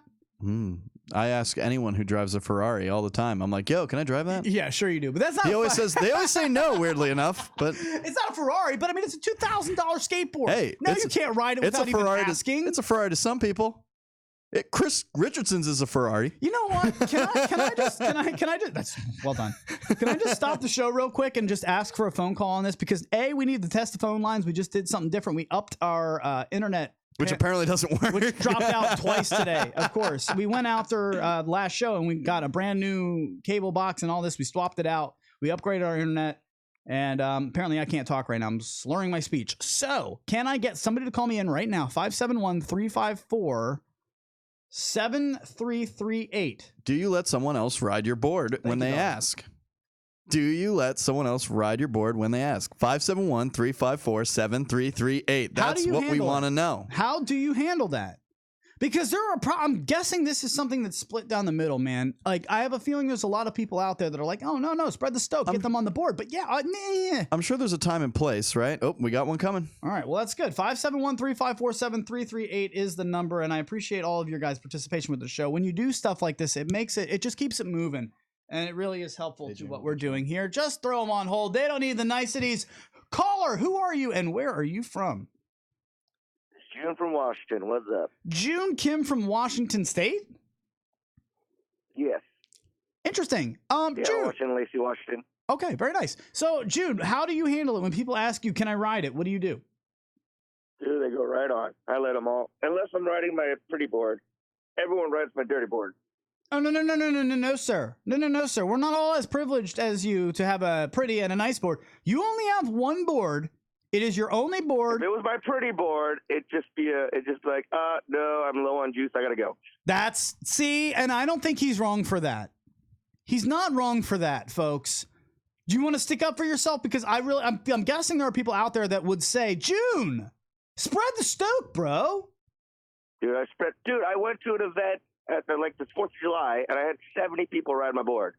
I ask anyone who drives a Ferrari all the time. I'm like, yo, can I drive that? Yeah, sure you do. But that's not. They always say no, weirdly enough. But it's not a Ferrari. But I mean, it's a $2,000 skateboard. Hey, no, you can't ride it without even asking. It's a Ferrari to some people. Chris Richardson's is a Ferrari. You know what? Can I just? That's well done. Can I just stop the show real quick and just ask for a phone call on this? Because we need to test the phone lines. We just did something different. We upped our internet. Which apparently doesn't work. Which dropped out twice today, of course. We went after the last show and we got a brand new cable box and all this. We swapped it out. We upgraded our internet. And apparently I can't talk right now. I'm slurring my speech. So can I get somebody to call me in right now? 571-354-7338. Do you let someone else ride your board when they ask? Do you let someone else ride your board when they ask? 571-354-7338. That's what we want to know. How do you handle that? Because I'm guessing this is something that's split down the middle, man. Like, I have a feeling there's a lot of people out there that are like, oh, no, spread the Stoke, get them on the board. But yeah, I'm sure there's a time and place, right? Oh, we got one coming. All right, well, that's good. 571-354-7338 is the number, and I appreciate all of your guys' participation with the show. When you do stuff like this, it just keeps it moving. And it really is helpful to what we're doing here. Just throw them on hold. They don't need the niceties. Caller, who are you and where are you from? June from Washington. What's up? June Kim from Washington State? Yes. Interesting. Yeah, June. Washington, Lacey, Washington. Okay, very nice. So, June, how do you handle it when people ask you, can I ride it? What do you do? Dude, they go right on. I let them all. Unless I'm riding my pretty board. Everyone rides my dirty board. Oh, no, sir. No, sir. We're not all as privileged as you to have a pretty and a nice board. You only have one board. It is your only board. If it was my pretty board, it'd just be like, no, I'm low on juice. I got to go. And I don't think he's wrong for that. He's not wrong for that, folks. Do you want to stick up for yourself? Because I'm guessing there are people out there that would say, June, spread the Stoke, bro. Dude, I went to an event at the 4th of July, and I had 70 people ride my board.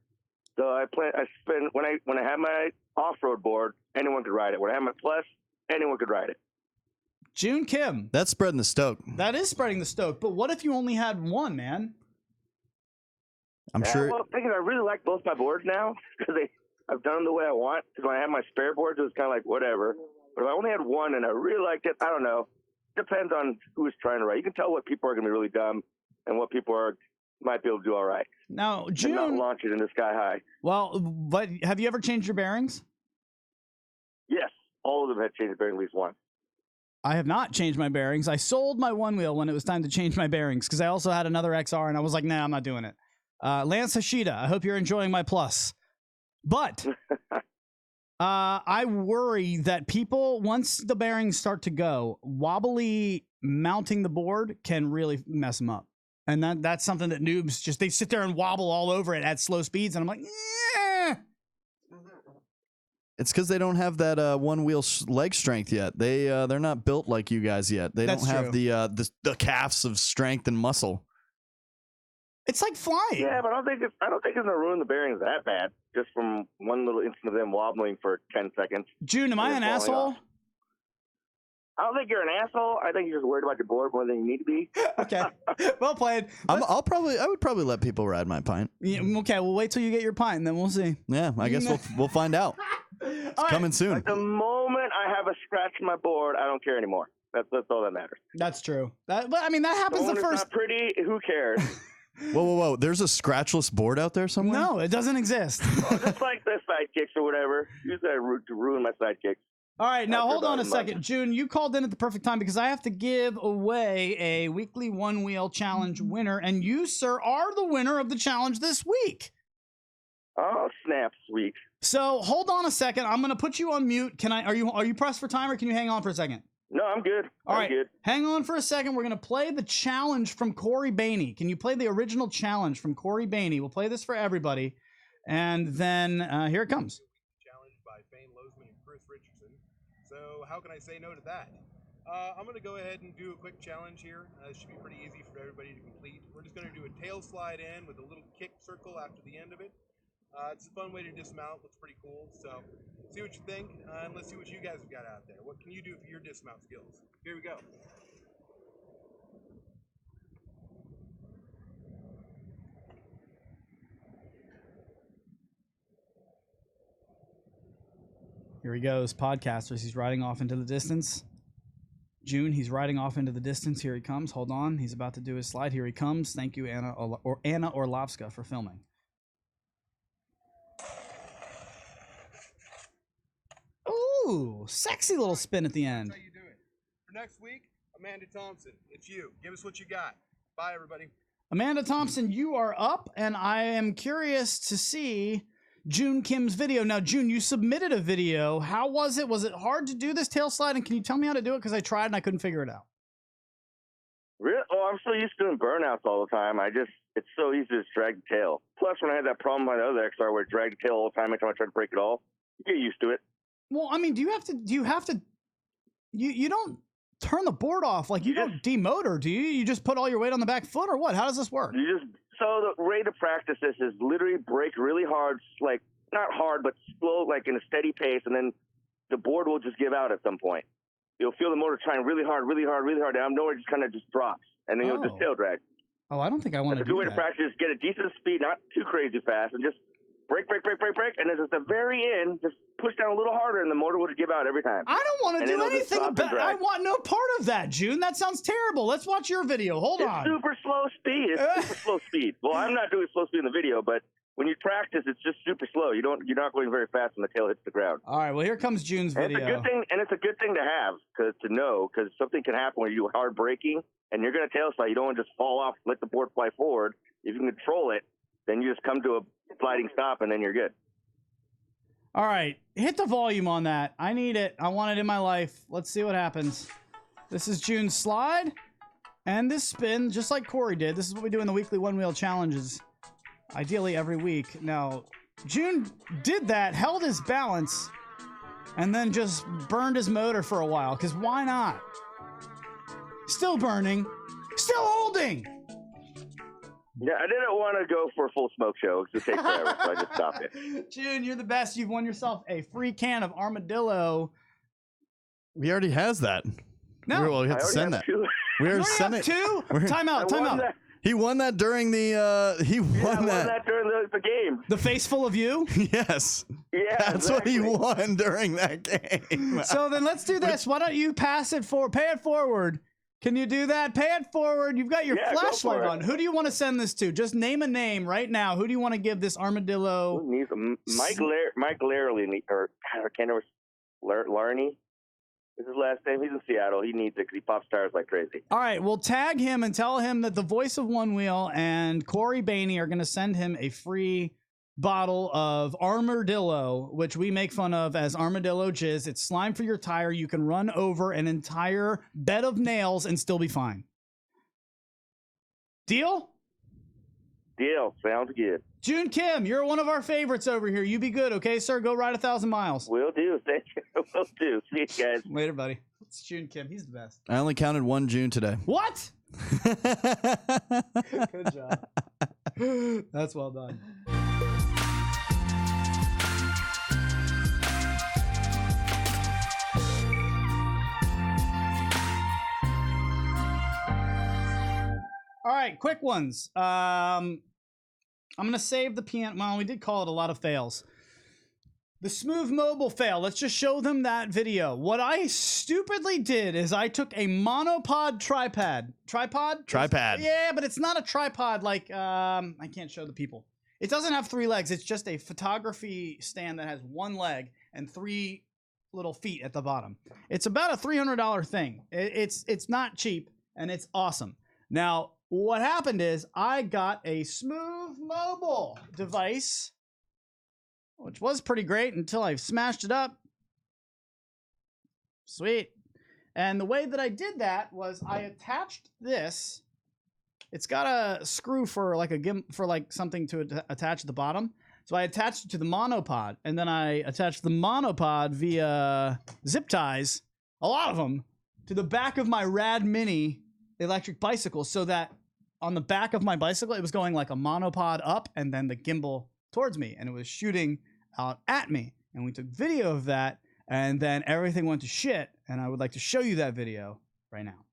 So when I had my off-road board, anyone could ride it. When I had my Plus, anyone could ride it. June Kim. That's spreading the Stoke. That is spreading the Stoke. But what if you only had one, man? I'm sure. Well, the thing is, I really like both my boards now because I've done them the way I want. Because when I had my spare boards, it was kind of like whatever. But if I only had one and I really liked it, I don't know. Depends on who's trying to ride. You can tell what people are going to be really dumb and what people might be able to do all right. Now, June, and not launch it in the sky high. Well, but have you ever changed your bearings? Yes, all of them had changed bearings at least once. I have not changed my bearings. I sold my one wheel when it was time to change my bearings because I also had another XR and I was like, nah, I'm not doing it. Lance Hashida, I hope you're enjoying my Plus. But I worry that people, once the bearings start to go, wobbly mounting the board can really mess them up. And that's something that noobs they sit there and wobble all over it at slow speeds. And I'm like, yeah. It's because they don't have that one wheel leg strength yet. They're not built like you guys yet. They That's don't have true. the calves of strength and muscle. It's like flying. Yeah, but I don't think it's gonna ruin the bearings that bad. Just from one little instant of them wobbling for 10 seconds. June, am I an asshole? I don't think you're an asshole. I think you're just worried about your board more than you need to be. Okay, well played. I would probably let people ride my pint. Yeah, okay, we'll wait till you get your pint, and then we'll see. Yeah, I guess we'll find out. It's coming soon. Like the moment I have a scratch in my board, I don't care anymore. That's all that matters. That's true. But I mean, that happens the It's first. not pretty. Who cares? Whoa! There's a scratchless board out there somewhere? No, it doesn't exist. Just like the sidekicks or whatever. Use that to ruin my sidekicks. All right, now After hold on about a a second. month. June, you called in at the perfect time because I have to give away a weekly one wheel challenge winner, and you, sir, are the winner of the challenge this week. Oh, snap, sweet. So hold on a second. I'm going to put you on mute. Are you pressed for time, or can you hang on for a second? No, I'm good. All I'm right, good. hang on for a second. We're going to play the challenge from Corey Bainey. Can you play the original challenge from Corey Bainey? We'll play this for everybody, and then here it comes. Challenged by Fane Lozman and Chris Richardson. So how can I say no to that? I'm going to go ahead and do a quick challenge here. It should be pretty easy for everybody to complete. We're just going to do a tail slide in with a little kick circle after the end of it. It's a fun way to dismount. Looks pretty cool. So see what you think, and let's see what you guys have got out there. What can you do for your dismount skills? Here we go. Here he goes, podcasters. He's riding off into the distance. June, he's riding off into the distance. Here he comes. Hold on. He's about to do his slide. Here he comes. Thank you, Anna Orlovska, for filming. Ooh, sexy little spin at the end. That's how you do it. For next week, Amanda Thompson, it's you. Give us what you got. Bye, everybody. Amanda Thompson, you are up, and I am curious to see June Kim's video. Now, June, you submitted a video. How was it? Was it hard to do this tail slide? And can you tell me how to do it? Because I tried and I couldn't figure it out. Really? Oh, I'm so used to doing burnouts all the time. It's so easy to just drag the tail. Plus, when I had that problem on the other XR where it dragged the tail all the time every time I tried to break it all, you get used to it. Well, I mean, you don't turn the board off, like you don't demotor, do you? You just put all your weight on the back foot, or what? How does this work? So the way to practice this is literally brake really hard, like not hard, but slow, like in a steady pace, and then the board will just give out at some point. You'll feel the motor trying really hard, really hard, really hard. Down nowhere, it just kind of just drops, and then you'll just tail drag. Oh, I don't think I want to do that. The good way to practice is get a decent speed, not too crazy fast, and just brake, and then at the very end, just push down a little harder, and the motor will just give out every time. I don't want to do anything about it. I want no part of that, June. That sounds terrible. Let's watch your video. Hold on. It's super slow speed. It's super slow speed. Well, I'm not doing slow speed in the video, but when you practice, it's just super slow. You're not going very fast when the tail hits the ground. All right. Well, here comes June's video. It's a good thing to have, to know, because something can happen when you do hard braking and you're going to tail slide. You don't want to just fall off, let the board fly forward. If you can control it, then you just come to a sliding stop, and then you're good. All right. Hit the volume on that. I need it. I want it in my life. Let's see what happens. This is June's slide. And this spin, just like Corey did. This is what we do in the weekly one-wheel challenges. Ideally every week. Now, June did that, held his balance, and then just burned his motor for a while. Because why not? Still burning. Still holding. Yeah, I didn't want to go for a full smoke show because it takes forever, so I just stopped it. June, you're the best. You've won yourself a free can of Armordillo. We already has that. No. Well, we have to send that. We already sent it. Two? Time out. He won that during the. He won that during the game. The face full of you? Yes. Yeah, that's exactly. what he won during that game. So then let's do this. Why don't you pay it forward? Can you do that? Pay it forward. You've got your flashlight on. Who do you want to send this to? Just name a name right now. Who do you want to give this Armordillo? Who needs Mike Larley, or I can't remember. Larney is his last name. He's in Seattle. He needs it because he pops tires like crazy. All right, we'll tag him and tell him that the Voice of Onewheel and Corey Bainey are going to send him a free bottle of Armordillo, which we make fun of as Armordillo Jizz. It's slime for your tire. You can run over an entire bed of nails and still be fine. Deal? Deal. Sounds good. June Kim, you're one of our favorites over here. You be good, okay, sir? Go ride 1,000 miles. Will do. Thank you. Will do. See you guys. Later, buddy. It's June Kim. He's the best. I only counted 1 June today. What? Good job. That's well done. All right, quick ones. I'm going to save the piano. Well, we did call it a lot of fails. The Smooth Mobile fail. Let's just show them that video. What I stupidly did is I took a monopod tripod. Tripod? Tripod. Yeah, but it's not a tripod like, I can't show the people. It doesn't have 3 legs. It's just a photography stand that has 1 leg and 3 little feet at the bottom. It's about a $300 thing. It's not cheap, and it's awesome. Now, what happened is I got a Smooth Mobile device, which was pretty great until I smashed it up. Sweet. And the way that I did that was I attached this. It's got a screw for like something to attach at the bottom. So I attached it to the monopod, and then I attached the monopod via zip ties, a lot of them, to the back of my Rad Mini electric bicycle, so that on the back of my bicycle, it was going like a monopod up and then the gimbal towards me, and it was shooting out at me. And we took video of that, and then everything went to shit, and I would like to show you that video right now.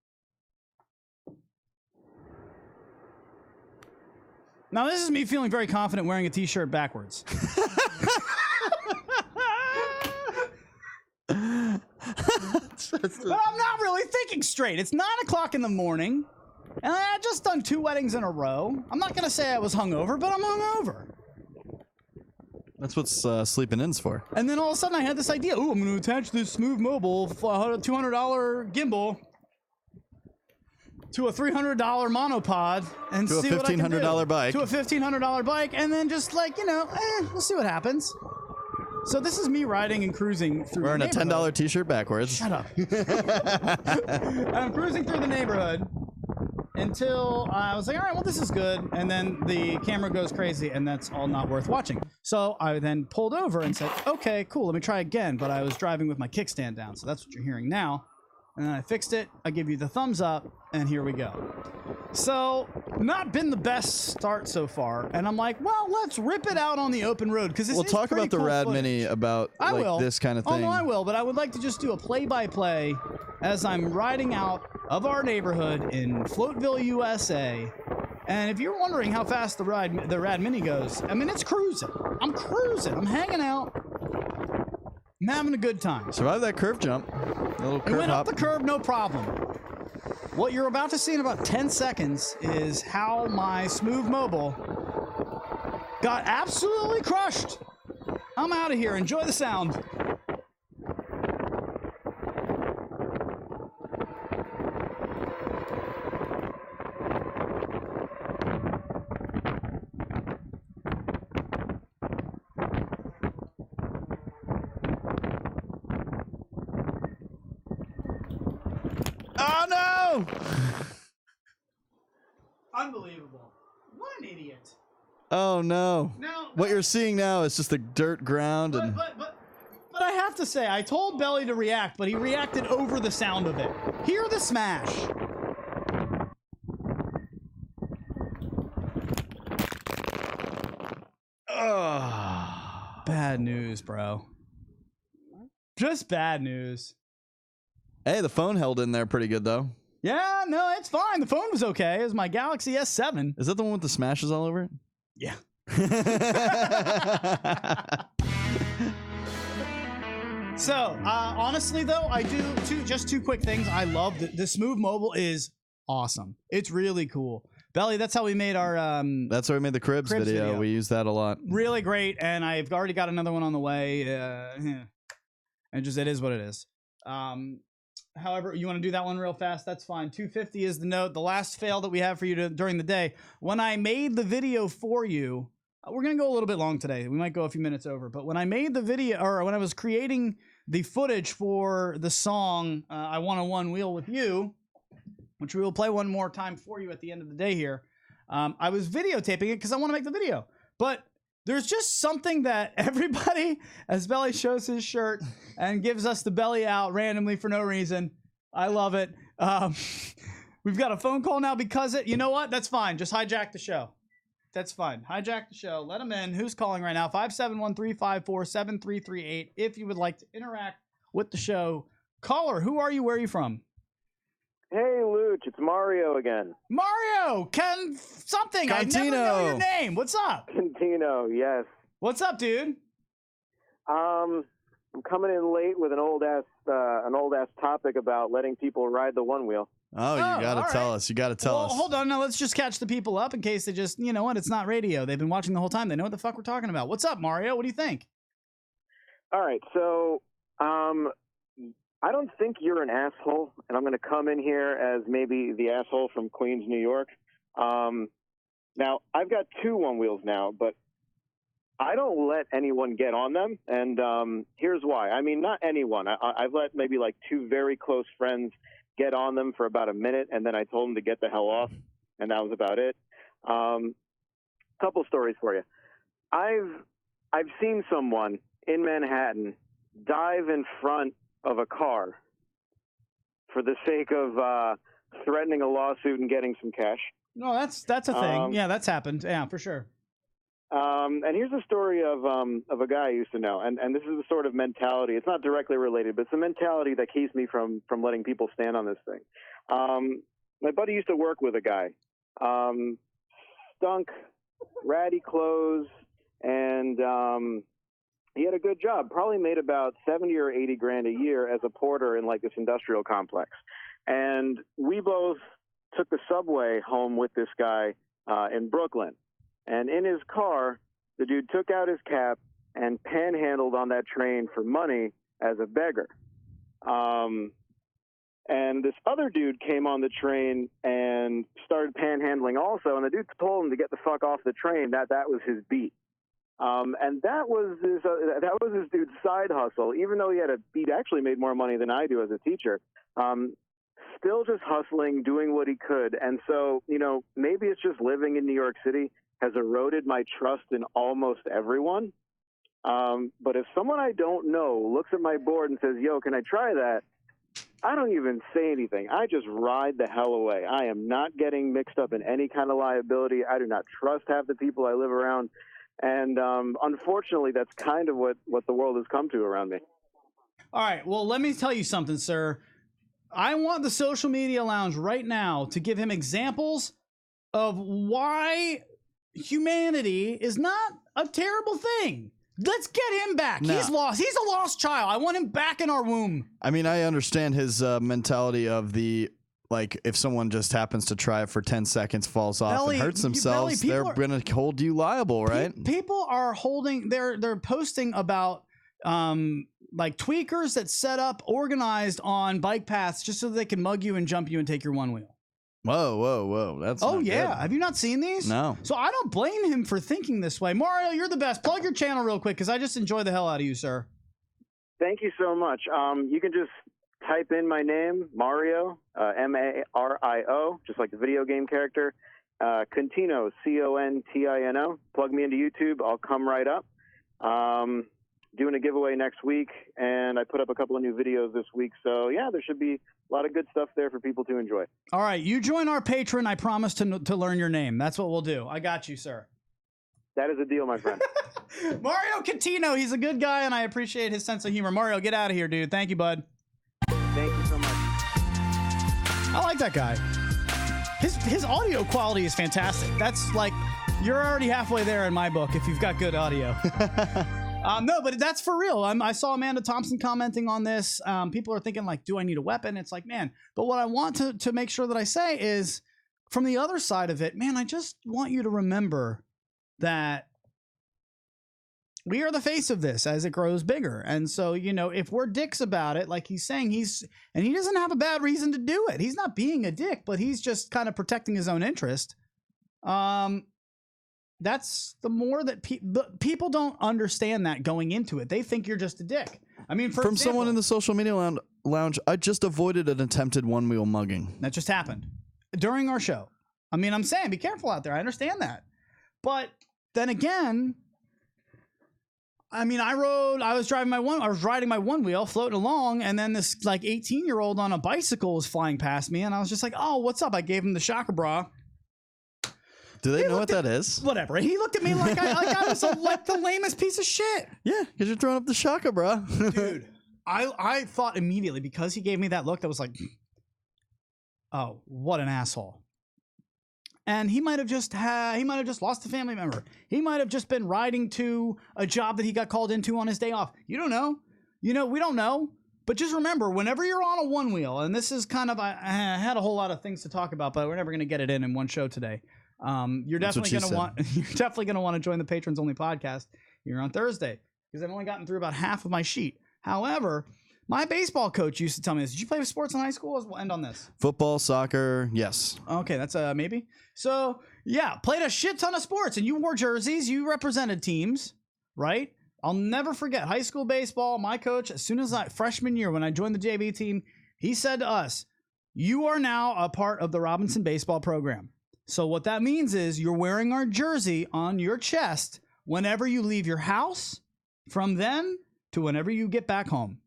Now, this is me feeling very confident wearing a t-shirt backwards. But I'm not really thinking straight. It's 9 o'clock in the morning, and I had just done 2 weddings in a row. I'm not going to say I was hungover, but I'm hungover. That's what sleeping in's for. And then all of a sudden I had this idea. Ooh, I'm going to attach this Smooth Mobile $200 gimbal to a $300 monopod and to see a what I can do. $1,500 bike. To a $1,500 bike, and then just like, we'll see what happens. So this is me riding and cruising through Wearing the a $10 t-shirt backwards. Shut up. I'm cruising through the neighborhood until I was like, all right, well, this is good. And then the camera goes crazy, and that's all not worth watching. So I then pulled over and said, okay, cool, let me try again. But I was driving with my kickstand down, so that's what you're hearing now. And then I fixed it. I give you the thumbs up, and here we go. So, not been the best start so far. And I'm like, well, let's rip it out on the open road, because this We'll is talk pretty about the cool Rad footage. Mini about this kind of thing. Oh, no, I will, but I would like to just do a play-by-play as I'm riding out of our neighborhood in Floatville, USA. And if you're wondering how fast the Rad Mini goes, I mean, it's cruising. I'm cruising. I'm hanging out. I'm having a good time. Survive that curve jump. A little curve It went hop. up the curb, no problem. What you're about to see in about 10 seconds is how my Smooth Mobile got absolutely crushed. I'm out of here. Enjoy the sound. Oh no! Unbelievable. What an idiot. Oh no. Now, What you're seeing now is just the dirt ground and But I have to say, I told Belly to react, but he reacted over the sound of it. Hear the smash. Bad news, bro. Just bad news. hey, the phone held in there pretty good though. Yeah, no, it's fine. The phone was okay. It was my Galaxy S7. Is that the one with the smashes all over it? Yeah. So, honestly, though, I do just two quick things. I love the Smooth Mobile is awesome. It's really cool. Belly, that's how we made our That's why we made the cribs video. We use that a lot. really great, and I've already got another one on the way. It is what it is. However, you want to do that one real fast? That's fine. 250 is the note. The last fail that we have for you during the day. When I made the video for you, we're going to go a little bit long today. We might go a few minutes over. But when I made the video, or when I was creating the footage for the song I Want a One Wheel with You, which we will play one more time for you at the end of the day here, I was videotaping it because I want to make the video. But there's just something that everybody, as Belly shows his shirt and gives us the belly out randomly for no reason. I love it. We've got a phone call now because you know what? That's fine. Just hijack the show. That's fine. Hijack the show. Let him in. Who's calling right now? 571-354-7338. If you would like to interact with the show. Caller, who are you? Where are you from? Hey, Luch, it's Mario again. Mario! Something. I never know your name. What's up? Cantino, yes. What's up, dude? I'm coming in late with an old ass topic about letting people ride the one wheel. Oh, you gotta tell us. You gotta tell us. Hold on. Now let's just catch the people up in case they just, you know what? It's not radio. They've been watching the whole time. They know what the fuck we're talking about. What's up, Mario? What do you think? All right. So, I don't think you're an asshole, and I'm going to come in here as maybe the asshole from Queens, New York. Now, I've got 2 one wheels now, but I don't let anyone get on them, and here's why. I mean, not anyone. I've let maybe like 2 very close friends get on them for about a minute, and then I told them to get the hell off, and that was about it. Couple stories for you. I've seen someone in Manhattan dive in front of a car for the sake of threatening a lawsuit and getting some cash. No, that's a thing. Yeah, that's happened. Yeah, for sure. And here's a story of a guy I used to know, and this is the sort of mentality. It's not directly related, but it's the mentality that keeps me from letting people stand on this thing. My buddy used to work with a guy, stunk, ratty clothes, and he had a good job. Probably made about 70 or 80 grand a year as a porter in like this industrial complex. And we both took the subway home with this guy in Brooklyn. And in his car, the dude took out his cap and panhandled on that train for money as a beggar. And this other dude came on the train and started panhandling also. And the dude told him to get the fuck off the train. That was his beat. And that was this dude's side hustle. Even though he'd actually made more money than I do as a teacher. Still just hustling, doing what he could. And so, you know, maybe it's just living in New York City has eroded my trust in almost everyone. But if someone I don't know looks at my board and says, yo, can I try that? I don't even say anything. I just ride the hell away. I am not getting mixed up in any kind of liability. I do not trust half the people I live around. And unfortunately, that's kind of what the world has come to around me. All right. Well, let me tell you something, sir. I want the Social Media Lounge right now to give him examples of why humanity is not a terrible thing. Let's get him back. No. He's lost. He's a lost child. I want him back in our womb. I mean, I understand his mentality of the, like, if someone just happens to try it for 10 seconds, falls off Belly, and hurts themselves, Belly, they're going to hold you liable, right? People are holding, they're posting about like tweakers that set up organized on bike paths just so they can mug you and jump you and take your one wheel. Whoa. That's oh, not yeah. good. Have you not seen these? No. So I don't blame him for thinking this way. Mario, you're the best. Plug your channel real quick because I just enjoy the hell out of you, sir. Thank you so much. You can just type in my name, Mario, Mario, just like the video game character. Contino, Contino. Plug me into YouTube. I'll come right up. Doing a giveaway next week, and I put up a couple of new videos this week. So, yeah, there should be a lot of good stuff there for people to enjoy. All right. You join our Patreon. I promise to learn your name. That's what we'll do. I got you, sir. That is a deal, my friend. Mario Contino. He's a good guy, and I appreciate his sense of humor. Mario, get out of here, dude. Thank you, bud. Thank you so much. I like that guy. His audio quality is fantastic. That's like, you're already halfway there in my book if you've got good audio. No, but that's for real. I saw Amanda Thompson commenting on this. People are thinking like, do I need a weapon? It's like, man, but what I want to make sure that I say is from the other side of it, man, I just want you to remember that we are the face of this as it grows bigger. And so, you know, if we're dicks about it, like he's saying, and he doesn't have a bad reason to do it. He's not being a dick, but he's just kind of protecting his own interest. That's the more that people don't understand that going into it. They think you're just a dick. I mean, from someone in the Social Media Lounge, I just avoided an attempted one-wheel mugging. That just happened during our show. I mean, I'm saying be careful out there. I understand that. But then again, I mean, I was riding my one wheel, floating along, and then this like 18-year-old on a bicycle was flying past me, and I was just like, oh, what's up? I gave him the shaka bra. Do they know what that is? Whatever. He looked at me like I was like the lamest piece of shit. Yeah, because you're throwing up the shaka, bro. Dude, I thought immediately, because he gave me that look, that was like, oh, what an asshole. And he might have just lost a family member. He might have just been riding to a job that he got called into on his day off. You don't know. We don't know. But just remember, whenever you're on a one wheel, and this is kind of, I had a whole lot of things to talk about, but we're never going to get it in one show today. You're definitely going to want to join the Patrons Only podcast here on Thursday, because I've only gotten through about half of my sheet. However, my baseball coach used to tell me this. Did you play sports in high school? We'll end on this. Football, soccer, yes. Okay, that's a maybe. So, yeah, played a shit ton of sports, and you wore jerseys. You represented teams, right? I'll never forget high school baseball. My coach, as soon as freshman year when I joined the JV team, he said to us, you are now a part of the Robinson baseball program. So what that means is you're wearing our jersey on your chest whenever you leave your house, from then to whenever you get back home.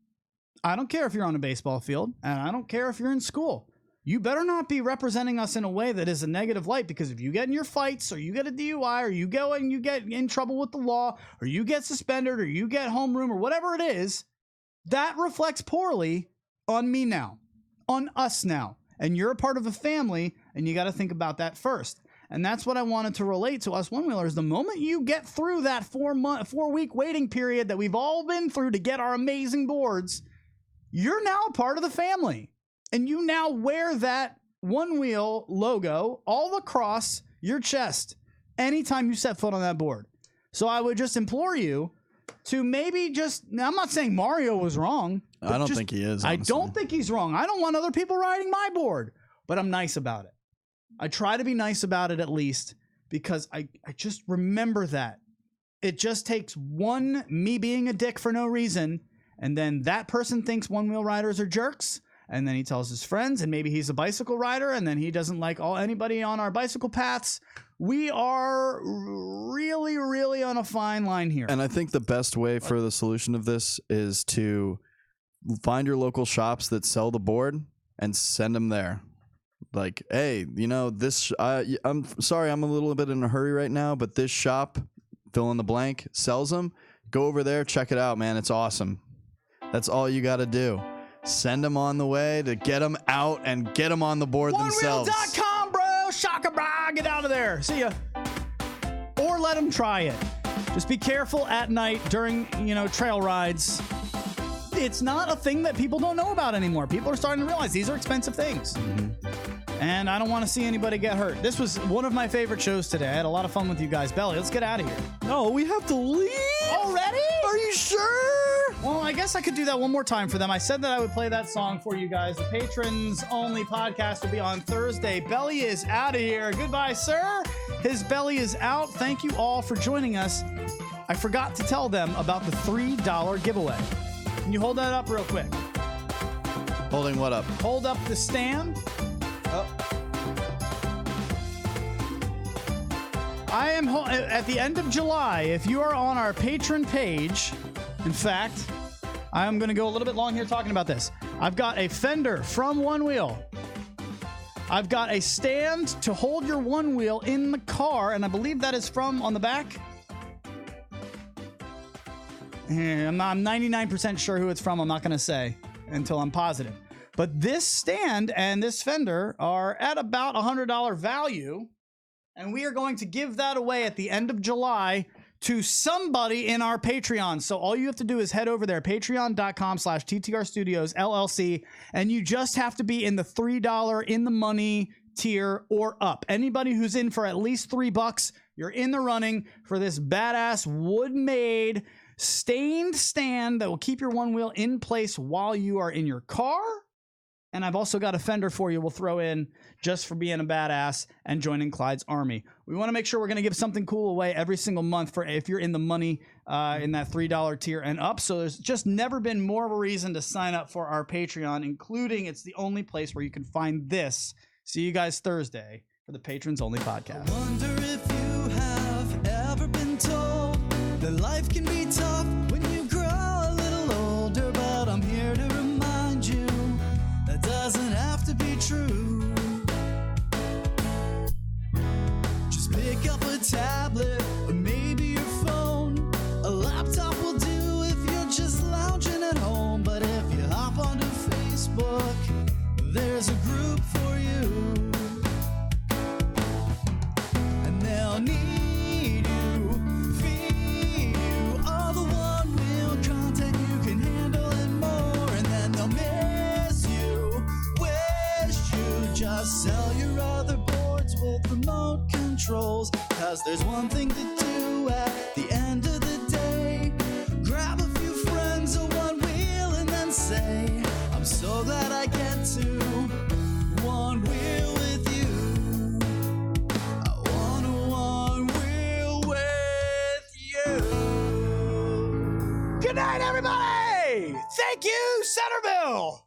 I don't care if you're on a baseball field, and I don't care if you're in school. You better not be representing us in a way that is a negative light, because if you get in your fights, or you get a DUI, or you go and you get in trouble with the law, or you get suspended, or you get homeroom, or whatever it is, that reflects poorly on me now, on us now. And you're a part of a family, and you got to think about that first. And that's what I wanted to relate to us one-wheelers. The moment you get through that 4-week waiting period that we've all been through to get our amazing boards, you're now a part of the family. And you now wear that one-wheel logo all across your chest anytime you set foot on that board. So I would just implore you to maybe now, I'm not saying Mario was wrong. I don't think he is. Honestly. I don't think he's wrong. I don't want other people riding my board, but I'm nice about it. I try to be nice about it, at least, because I just remember that. It just takes me being a dick for no reason, and then that person thinks one-wheel riders are jerks, and then he tells his friends, and maybe he's a bicycle rider, and then he doesn't like anybody on our bicycle paths. We are really, really on a fine line here. And I think the best way for the solution of this is to find your local shops that sell the board and send them there. Like, hey, this, I'm sorry, I'm a little bit in a hurry right now, but this shop, fill in the blank, sells them. Go over there, check it out, man. It's awesome. That's all you got to do. Send them on the way to get them out and get them on the board themselves. OneWheel.com, bro. Shaka bra. Get out of there. See ya. Or let them try it. Just be careful at night during, trail rides. It's not a thing that people don't know about anymore. People are starting to realize these are expensive things. Mm-hmm. And I don't want to see anybody get hurt. This was one of my favorite shows today. I had a lot of fun with you guys. Belly, let's get out of here. No, we have to leave. Already? Are you sure? Well, I guess I could do that one more time for them. I said that I would play that song for you guys. The Patrons Only podcast will be on Thursday. Belly is out of here. Goodbye, sir. His belly is out. Thank you all for joining us. I forgot to tell them about the $3 giveaway. Can you hold that up real quick? Holding what up? Hold up the stand. Oh. I am at the end of July. If you are on our patron page, in fact, I'm going to go a little bit long here talking about this. I've got a fender from One Wheel. I've got a stand to hold your one wheel in the car, and I believe that is from on the back. I'm 99% sure who it's from. I'm not going to say until I'm positive. But this stand and this fender are at about $100 value, and we are going to give that away at the end of July to somebody in our Patreon. So all you have to do is head over there, patreon.com/TTR Studios LLC, and you just have to be in the $3 in the money tier or up. Anybody who's in for at least $3, you're in the running for this badass wood-made stained stand that will keep your one wheel in place while you are in your car. And I've also got a fender for you we'll throw in just for being a badass and joining Clyde's army. We want to make sure we're going to give something cool away every single month for if you're in the money in that $3 tier and up. So there's just never been more of a reason to sign up for our Patreon, including it's the only place where you can find this. See you guys Thursday for the Patrons Only podcast. Wonder if you have ever been told that life can be tough when you grow a little older, but I'm here to remind you that doesn't have to be true. Just pick up a tablet or maybe your phone. A laptop will do if you're just lounging at home, but if you hop onto Facebook, there's a group for you. And they'll need you, feed you, all the one wheel content you can handle and more. And then they'll miss you, wish you just sell your other boards with remote controls. Cause there's one thing to do at the end of the day. Grab a few friends or one wheel and then say, I'm so glad I get to one wheel with you. I wanna one wheel with you. Good night, everybody! Thank you, Centerville!